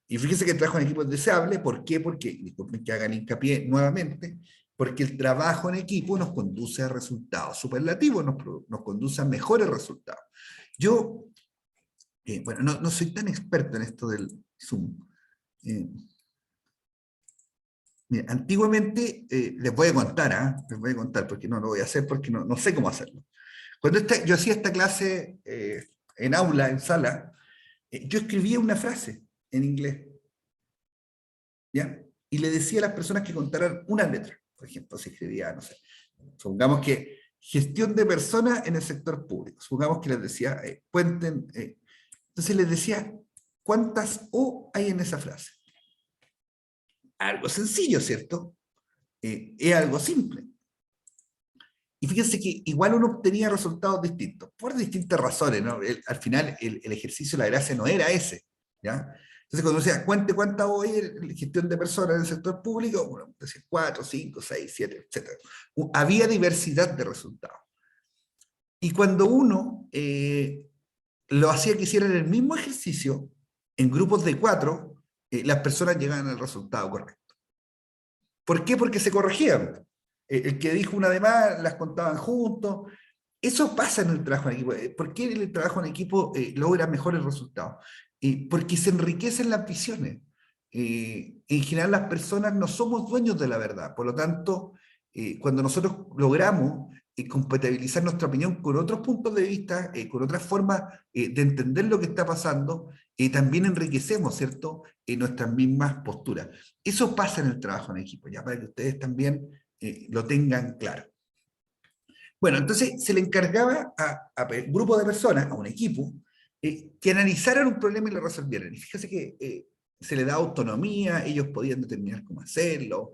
Y fíjense que el trabajo en equipo es deseable. ¿Por qué? Porque, disculpen que hagan hincapié nuevamente, porque el trabajo en equipo nos conduce a resultados superlativos, nos conduce a mejores resultados. Yo, bueno, no soy tan experto en esto del Zoom. Mira, antiguamente, les voy a contar, les voy a contar, porque no lo voy a hacer, porque no sé cómo hacerlo. Cuando yo hacía esta clase en aula, en sala, yo escribía una frase en inglés, ¿ya? Y le decía a las personas que contaran una letra. Por ejemplo, se escribía, no sé, supongamos que gestión de personas en el sector público. Supongamos que les decía, cuenten, entonces les decía, ¿cuántas O hay en esa frase? Algo sencillo, ¿cierto? Es algo simple. Y fíjense que igual uno obtenía resultados distintos, por distintas razones, ¿no? Al final el ejercicio de la gracia no era ese, ¿ya? Entonces cuando decía, cuente cuánta hoy en gestión de personas en el sector público, bueno, decía 4, 5, 6, 7, etc. Había diversidad de resultados. Y cuando uno lo hacía que hicieran el mismo ejercicio, en grupos de 4, las personas llegaban al resultado correcto. ¿Por qué? Porque se corregían. El que dijo una de más, las contaban juntos. Eso pasa en el trabajo en equipo. ¿Por qué el trabajo en equipo logra mejores resultados? Porque se enriquecen las visiones. En general las personas no somos dueños de la verdad, por lo tanto, cuando nosotros logramos compatibilizar nuestra opinión con otros puntos de vista, con otras formas de entender lo que está pasando, también enriquecemos, ¿cierto?, nuestras mismas posturas. Eso pasa en el trabajo en equipo, ya para que ustedes también lo tengan claro. Bueno, entonces se le encargaba a un grupo de personas, a un equipo, que analizaran un problema y lo resolvieran. Y fíjese que se les da autonomía, ellos podían determinar cómo hacerlo,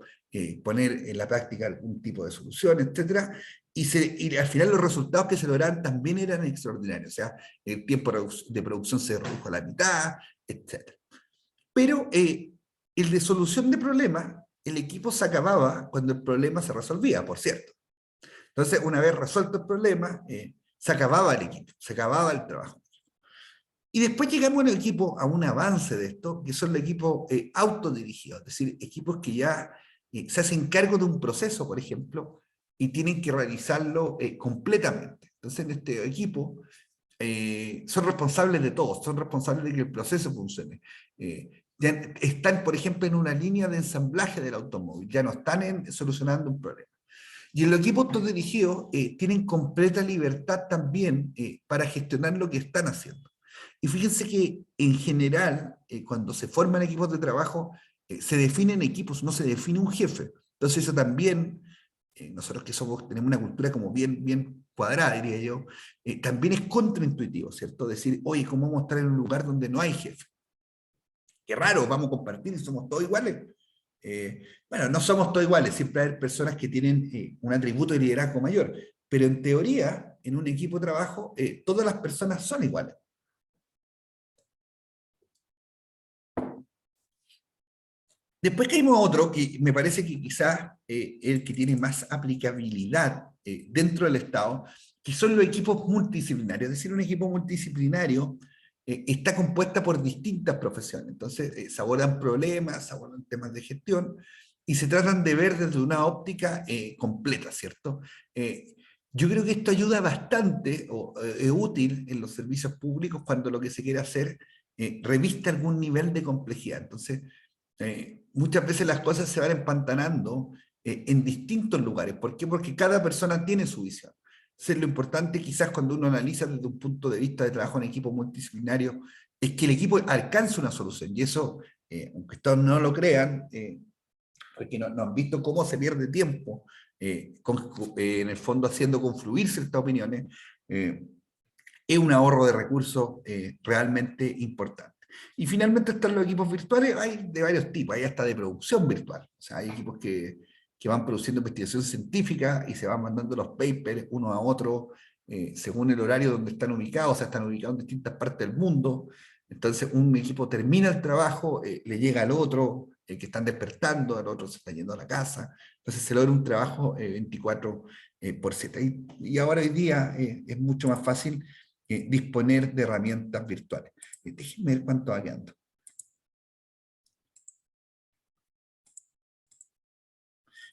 poner en la práctica algún tipo de solución, etc. Y al final los resultados que se lograron también eran extraordinarios, o sea, el tiempo de producción se redujo a la mitad, etc. Pero el de solución de problemas, el equipo se acababa cuando el problema se resolvía, por cierto. Entonces, una vez resuelto el problema, se acababa el equipo, se acababa el trabajo. Y después llegamos en el equipo a un avance de esto, que son los equipos autodirigidos, es decir, equipos que ya se hacen cargo de un proceso, por ejemplo, y tienen que realizarlo completamente. Entonces, en este equipo son responsables de todo, son responsables de que el proceso funcione. Ya están, por ejemplo, en una línea de ensamblaje del automóvil, ya no están solucionando un problema. Y en los equipos autodirigidos tienen completa libertad también para gestionar lo que están haciendo. Y fíjense que en general, cuando se forman equipos de trabajo, se definen equipos, no se define un jefe. Entonces eso también, nosotros que tenemos una cultura como bien cuadrada, diría yo, también es contraintuitivo, ¿cierto? Decir, oye, ¿cómo vamos a estar en un lugar donde no hay jefe? Qué raro, vamos a compartir y somos todos iguales. Bueno, no somos todos iguales, siempre hay personas que tienen un atributo de liderazgo mayor, pero en teoría, en un equipo de trabajo, todas las personas son iguales. Después caímos a otro que me parece que quizás el que tiene más aplicabilidad dentro del Estado, que son los equipos multidisciplinarios. Es decir, un equipo multidisciplinario está compuesta por distintas profesiones. Entonces, se abordan problemas, se abordan temas de gestión, y se tratan de ver desde una óptica completa, ¿cierto? Yo creo que esto ayuda bastante, o es útil en los servicios públicos cuando lo que se quiere hacer reviste algún nivel de complejidad. Entonces, muchas veces las cosas se van empantanando en distintos lugares. ¿Por qué? Porque cada persona tiene su visión. Entonces, lo importante quizás cuando uno analiza desde un punto de vista de trabajo en equipo multidisciplinario es que el equipo alcance una solución. Y eso, aunque ustedes no lo crean, porque no han visto cómo se pierde tiempo en el fondo haciendo confluir ciertas opiniones, es un ahorro de recursos realmente importante. Y finalmente están los equipos virtuales, hay de varios tipos, hay hasta de producción virtual. O sea, hay equipos que van produciendo investigación científica y se van mandando los papers uno a otro según el horario donde están ubicados, o sea, están ubicados en distintas partes del mundo. Entonces un equipo termina el trabajo, le llega al otro, que están despertando, al otro se está yendo a la casa. Entonces se logra un trabajo 24/7. Y ahora hoy día es mucho más fácil disponer de herramientas virtuales. Déjenme ver cuánto va quedando.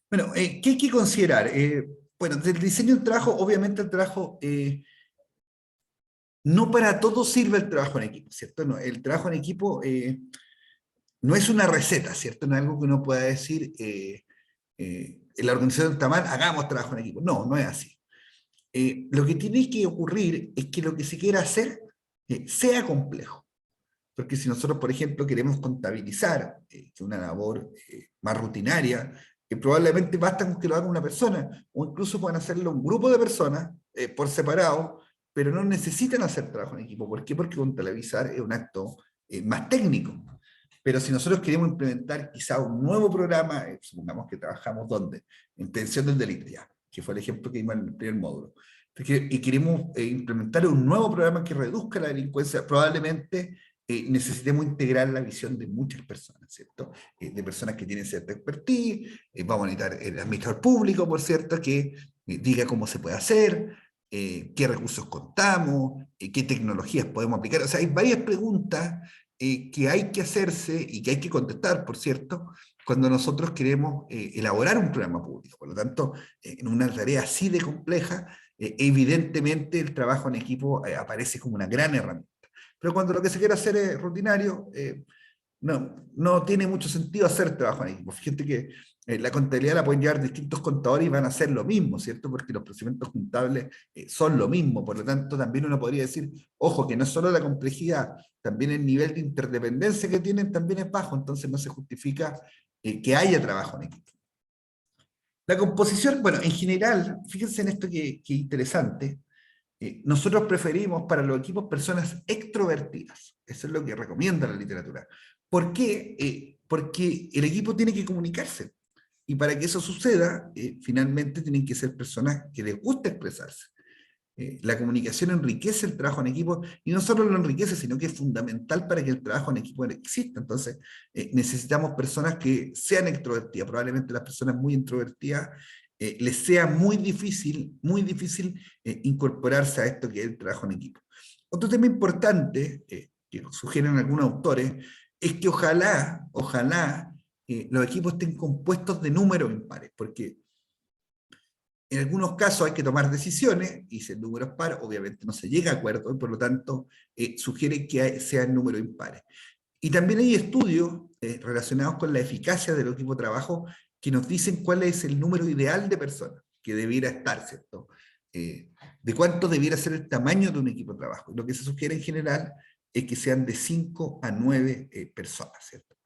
Bueno, ¿qué hay que considerar? Bueno, del diseño del trabajo, obviamente el trabajo, no para todo sirve el trabajo en equipo, ¿cierto? No, el trabajo en equipo no es una receta, ¿cierto? No es algo que uno pueda decir, la organización está mal, hagamos trabajo en equipo. No, no es así. Lo que tiene que ocurrir es que lo que se quiera hacer sea complejo. Porque si nosotros, por ejemplo, queremos contabilizar, que es una labor más rutinaria, probablemente basta con que lo haga una persona, o incluso pueden hacerlo un grupo de personas por separado, pero no necesitan hacer trabajo en equipo. ¿Por qué? Porque contabilizar es un acto más técnico. Pero si nosotros queremos implementar quizá un nuevo programa, supongamos que trabajamos ¿dónde? En prevención del delito, ya, que fue el ejemplo que dimos en el primer módulo, y queremos implementar un nuevo programa que reduzca la delincuencia, probablemente necesitemos integrar la visión de muchas personas, ¿cierto? De personas que tienen cierta expertise, vamos a necesitar el administrador público, por cierto, que diga cómo se puede hacer, qué recursos contamos, qué tecnologías podemos aplicar. O sea, hay varias preguntas que hay que hacerse y que hay que contestar, por cierto, cuando nosotros queremos elaborar un programa público. Por lo tanto, en una tarea así de compleja, evidentemente el trabajo en equipo aparece como una gran herramienta. Pero cuando lo que se quiere hacer es rutinario, no tiene mucho sentido hacer trabajo en equipo. Fíjate que la contabilidad la pueden llevar distintos contadores y van a hacer lo mismo, ¿cierto? Porque los procedimientos contables son lo mismo. Por lo tanto, también uno podría decir, ojo, que no es solo la complejidad, también el nivel de interdependencia que tienen también es bajo, entonces no se justifica que haya trabajo en equipo. La composición, bueno, en general, fíjense en esto que interesante, nosotros preferimos para los equipos personas extrovertidas, eso es lo que recomienda la literatura, ¿Por qué? Porque el equipo tiene que comunicarse. Y para que eso suceda, finalmente tienen que ser personas que les gusta expresarse. La comunicación enriquece el trabajo en equipo, y no solo lo enriquece, sino que es fundamental para que el trabajo en equipo exista. Entonces, necesitamos personas que sean extrovertidas. Probablemente las personas muy introvertidas les sea muy difícil incorporarse a esto que es el trabajo en equipo. Otro tema importante que sugieren algunos autores es que ojalá los equipos estén compuestos de números impares, porque en algunos casos hay que tomar decisiones, y si el número es par, obviamente no se llega a acuerdo, y por lo tanto sugiere que sean números impares. Y también hay estudios relacionados con la eficacia del equipo de trabajo que nos dicen cuál es el número ideal de personas que debiera estar, ¿cierto? De cuánto debiera ser el tamaño de un equipo de trabajo. Y lo que se sugiere en general es que sean de 5 a 9 personas, ¿cierto?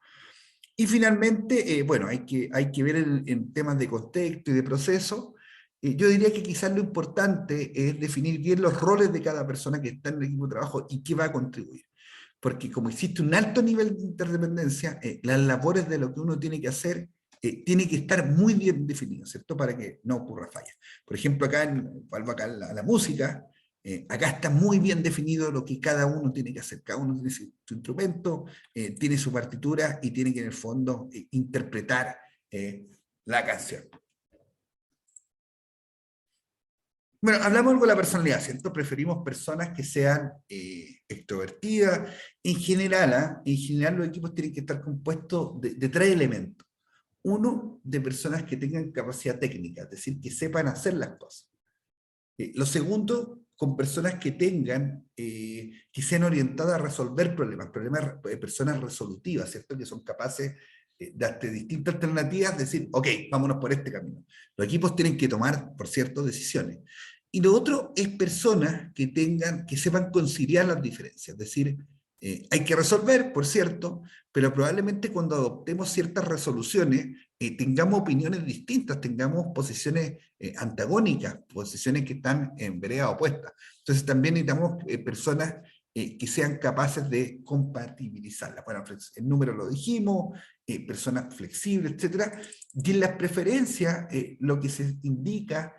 Y finalmente, bueno, hay que ver en temas de contexto y de proceso. Yo diría que quizás lo importante es definir bien los roles de cada persona que está en el equipo de trabajo y qué va a contribuir. Porque como existe un alto nivel de interdependencia, las labores de lo que uno tiene que hacer tiene que estar muy bien definido, ¿cierto? Para que no ocurra fallas. Por ejemplo, vuelvo acá a la música, acá está muy bien definido lo que cada uno tiene que hacer. Cada uno tiene su instrumento, tiene su partitura y tiene que en el fondo interpretar la canción. Bueno, hablamos algo de la personalidad, ¿cierto? Preferimos personas que sean extrovertidas. En general los equipos tienen que estar compuestos de 3 elementos. Uno, de personas que tengan capacidad técnica, es decir, que sepan hacer las cosas. Lo segundo, con personas que que sean orientadas a resolver problemas, personas resolutivas, ¿cierto? Que son capaces de distintas alternativas, decir, ok, vámonos por este camino. Los equipos tienen que tomar, por cierto, decisiones. Y lo otro es personas que sepan conciliar las diferencias, es decir, hay que resolver, por cierto, pero probablemente cuando adoptemos ciertas resoluciones tengamos opiniones distintas, tengamos posiciones antagónicas, posiciones que están en vereda opuesta. Entonces también necesitamos personas que sean capaces de compatibilizarlas. Bueno, el número lo dijimos, personas flexibles, etc. Y en las preferencias lo que se indica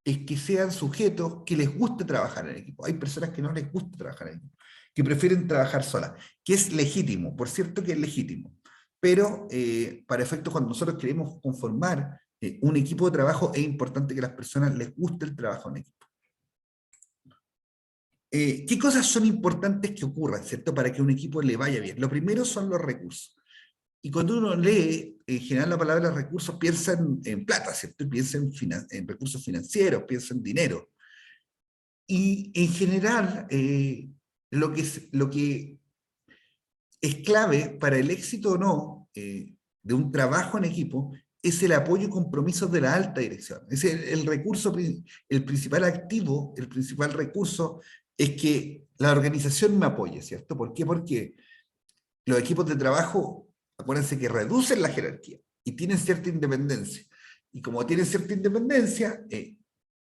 es que sean sujetos que les guste trabajar en equipo. Hay personas que no les gusta trabajar en equipo, que prefieren trabajar solas, que es legítimo, por cierto que es legítimo, pero para efectos cuando nosotros queremos conformar un equipo de trabajo, es importante que a las personas les guste el trabajo en equipo. ¿Qué cosas son importantes que ocurran, ¿cierto? Para que un equipo le vaya bien? Lo primero son los recursos. Y cuando uno lee, en general la palabra recursos, piensa en plata, ¿cierto? Piensa en recursos financieros, piensa en dinero. Y en general, lo que es clave para el éxito o no de un trabajo en equipo es el apoyo y compromiso de la alta dirección. Es el recurso, el principal activo, el principal recurso es que la organización me apoye, ¿cierto? ¿Por qué? Porque los equipos de trabajo, acuérdense que reducen la jerarquía y tienen cierta independencia. Y como tienen cierta independencia,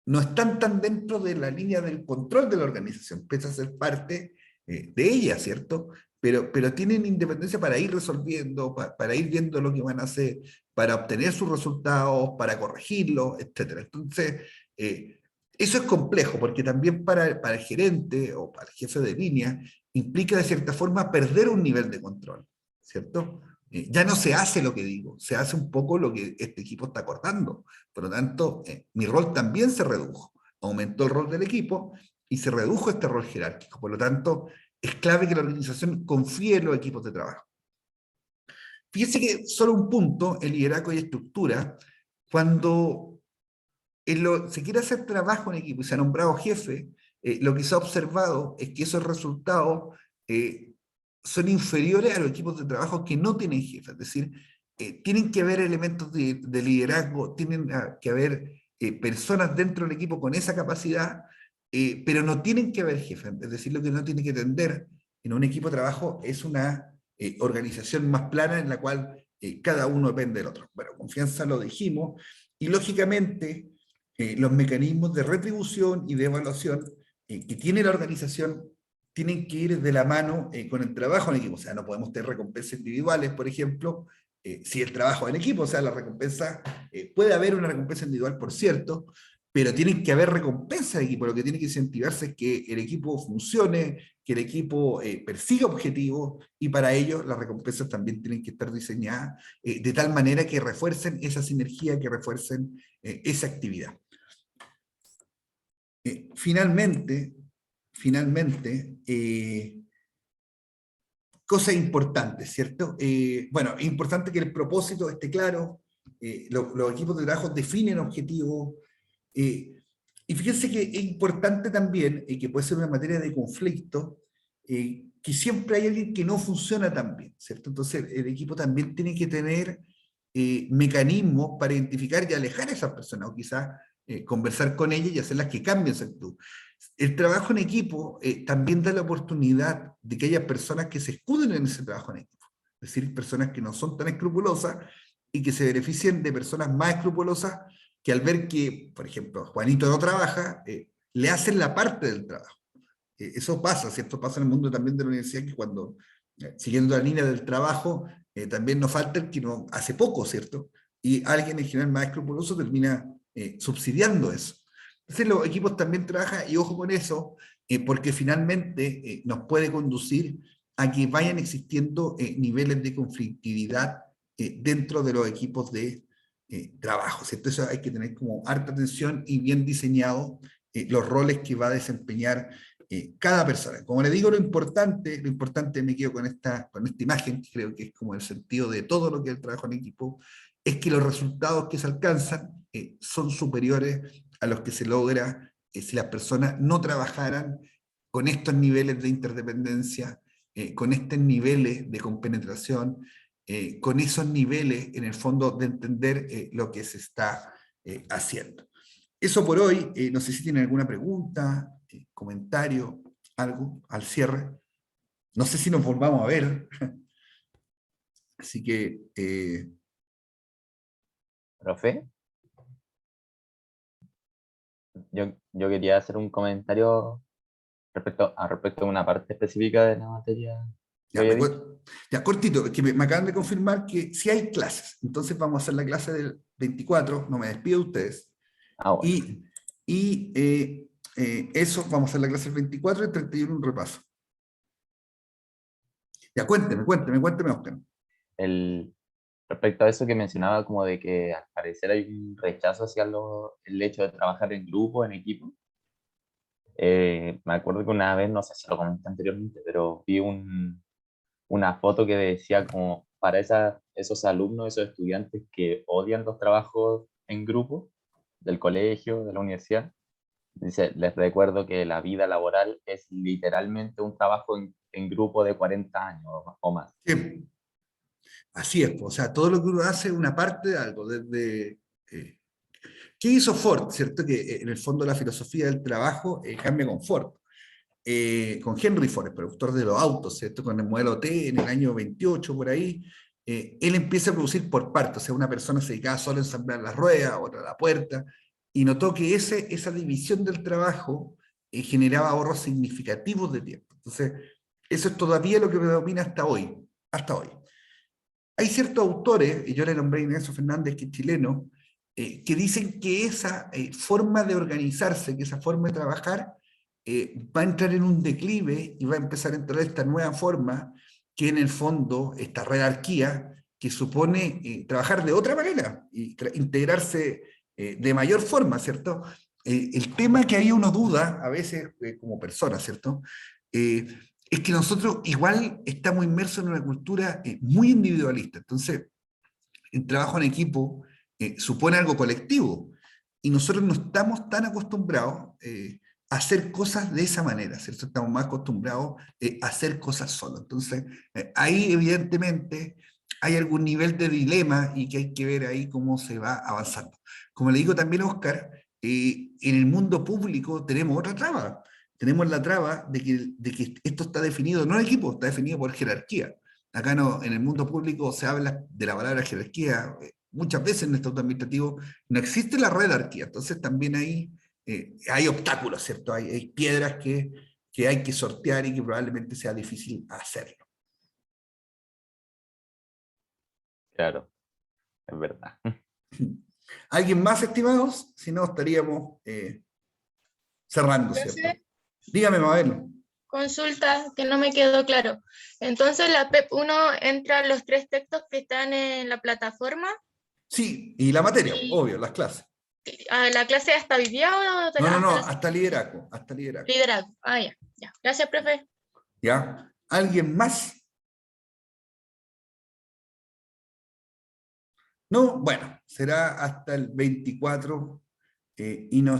no están tan dentro de la línea del control de la organización, pese a ser parte de ella, ¿cierto? Pero tienen independencia para ir resolviendo, para ir viendo lo que van a hacer, para obtener sus resultados, para corregirlos, etc. Entonces, eso es complejo, porque también para el gerente o para el jefe de línea, implica de cierta forma perder un nivel de control, ¿cierto? Ya no se hace lo que digo, se hace un poco lo que este equipo está acordando. Por lo tanto, mi rol también se redujo. Aumentó el rol del equipo y se redujo este rol jerárquico. Por lo tanto, es clave que la organización confíe en los equipos de trabajo. Fíjense que solo un punto, el liderazgo y estructura, cuando se quiere hacer trabajo en equipo y se ha nombrado jefe, lo que se ha observado es que esos resultados son inferiores a los equipos de trabajo que no tienen jefe. Es decir, tienen que haber elementos de liderazgo, tienen que haber personas dentro del equipo con esa capacidad, pero no tienen que haber jefes. Es decir, lo que uno tiene que tender en un equipo de trabajo es una organización más plana en la cual cada uno depende del otro. Bueno, confianza lo dijimos, y lógicamente los mecanismos de retribución y de evaluación que tiene la organización tienen que ir de la mano con el trabajo en equipo. O sea, no podemos tener recompensas individuales, por ejemplo, si el trabajo en equipo, o sea, la recompensa, puede haber una recompensa individual, por cierto, pero tienen que haber recompensas de equipo. Lo que tiene que incentivarse es que el equipo funcione, que el equipo persiga objetivos, y para ello las recompensas también tienen que estar diseñadas de tal manera que refuercen esa sinergia, que refuercen esa actividad. Finalmente, cosas importantes, ¿cierto? Bueno, es importante que el propósito esté claro, los equipos de trabajo definen objetivos, y fíjense que es importante también, que puede ser una materia de conflicto, que siempre hay alguien que no funciona tan bien, ¿cierto? Entonces el equipo también tiene que tener mecanismos para identificar y alejar a esas personas, o quizás conversar con ellas y hacerlas que cambien su actitud. El trabajo en equipo también da la oportunidad de que haya personas que se escuden en ese trabajo en equipo, es decir, personas que no son tan escrupulosas y que se beneficien de personas más escrupulosas que, al ver que, por ejemplo, Juanito no trabaja, le hacen la parte del trabajo. Eso pasa, ¿cierto? Pasa en el mundo también de la universidad, que cuando, siguiendo la línea del trabajo, también nos falta el que no hace poco, ¿cierto? Y alguien en general más escrupuloso termina subsidiando eso. Entonces los equipos también trabajan, y ojo con eso, porque finalmente nos puede conducir a que vayan existiendo niveles de conflictividad dentro de los equipos de trabajo, ¿cierto? Eso hay que tener como harta atención y bien diseñado los roles que va a desempeñar cada persona. Como le digo, lo importante, me quedo con esta imagen, que creo que es como el sentido de todo lo que es el trabajo en equipo, es que los resultados que se alcanzan son superiores a los que se logra si las personas no trabajaran con estos niveles de interdependencia, con estos niveles de compenetración, con esos niveles, en el fondo, de entender lo que se está haciendo. Eso por hoy. No sé si tienen alguna pregunta, comentario, algo al cierre. No sé si nos volvamos a ver. Así que... Profe, yo quería hacer un comentario respecto a una parte específica de la materia. Ya, cortito, es que me acaban de confirmar que sí hay clases. Entonces vamos a hacer la clase del 24, no me despido de ustedes. Ah, bueno. Eso, vamos a hacer la clase del 24 y el 31 un repaso. Ya, cuénteme, Oscar. Respecto a eso que mencionaba, como de que al parecer hay un rechazo hacia el hecho de trabajar en grupo, en equipo. Me acuerdo que una vez, no sé si lo comenté anteriormente, pero vi una foto que decía como para esos alumnos, esos estudiantes que odian los trabajos en grupo del colegio, de la universidad. Dice, les recuerdo que la vida laboral es literalmente un trabajo en grupo de 40 años o más. Sí. Así es, o sea, todo lo que uno hace es una parte de algo, desde... ¿Qué hizo Ford? ¿Cierto? Que en el fondo la filosofía del trabajo cambia con Ford. Con Henry Ford, el productor de los autos, ¿cierto? Con el modelo T en el año 28, por ahí, él empieza a producir por partes, o sea, una persona se dedicaba solo a ensamblar las ruedas, otra la puerta, y notó que esa división del trabajo generaba ahorros significativos de tiempo. Entonces, eso es todavía lo que predomina hasta hoy, Hay ciertos autores, y yo le nombré a Ignacio Fernández, que es chileno, que dicen que esa forma de organizarse, que esa forma de trabajar, va a entrar en un declive y va a empezar a entrar esta nueva forma, que en el fondo, esta jerarquía, que supone trabajar de otra manera, y integrarse de mayor forma, ¿cierto? El tema que ahí uno duda, a veces como persona, ¿cierto? Es que nosotros igual estamos inmersos en una cultura muy individualista. Entonces, el trabajo en equipo supone algo colectivo, y nosotros no estamos tan acostumbrados a hacer cosas de esa manera, ¿cierto? Estamos más acostumbrados a hacer cosas solos. Entonces, ahí evidentemente hay algún nivel de dilema, y que hay que ver ahí cómo se va avanzando. Como le digo también a Oscar, en el mundo público tenemos otra traba. Tenemos la traba de que esto está definido, no en equipo, está definido por jerarquía. Acá no, en el mundo público se habla de la palabra jerarquía. Muchas veces en este administrativo no existe la jerarquía, entonces también hay obstáculos, ¿cierto? Hay piedras que que hay que sortear y que probablemente sea difícil hacerlo. Claro, es verdad. ¿Alguien más, estimados? Si no, estaríamos cerrando, Profe, ¿cierto? Dígame, Mabel. consulta que no me quedó claro. Entonces, la PEP 1 entra los 3 textos que están en la plataforma. Sí, y la materia, Y- obvio, las clases. ¿La clase hasta hoy día o No, hasta no, no, la hasta liderazgo, hasta liderazgo. liderazgo? Ah, ya, ya. Gracias, profe. ¿Ya? ¿Alguien más? No, bueno, será hasta el 24 y nos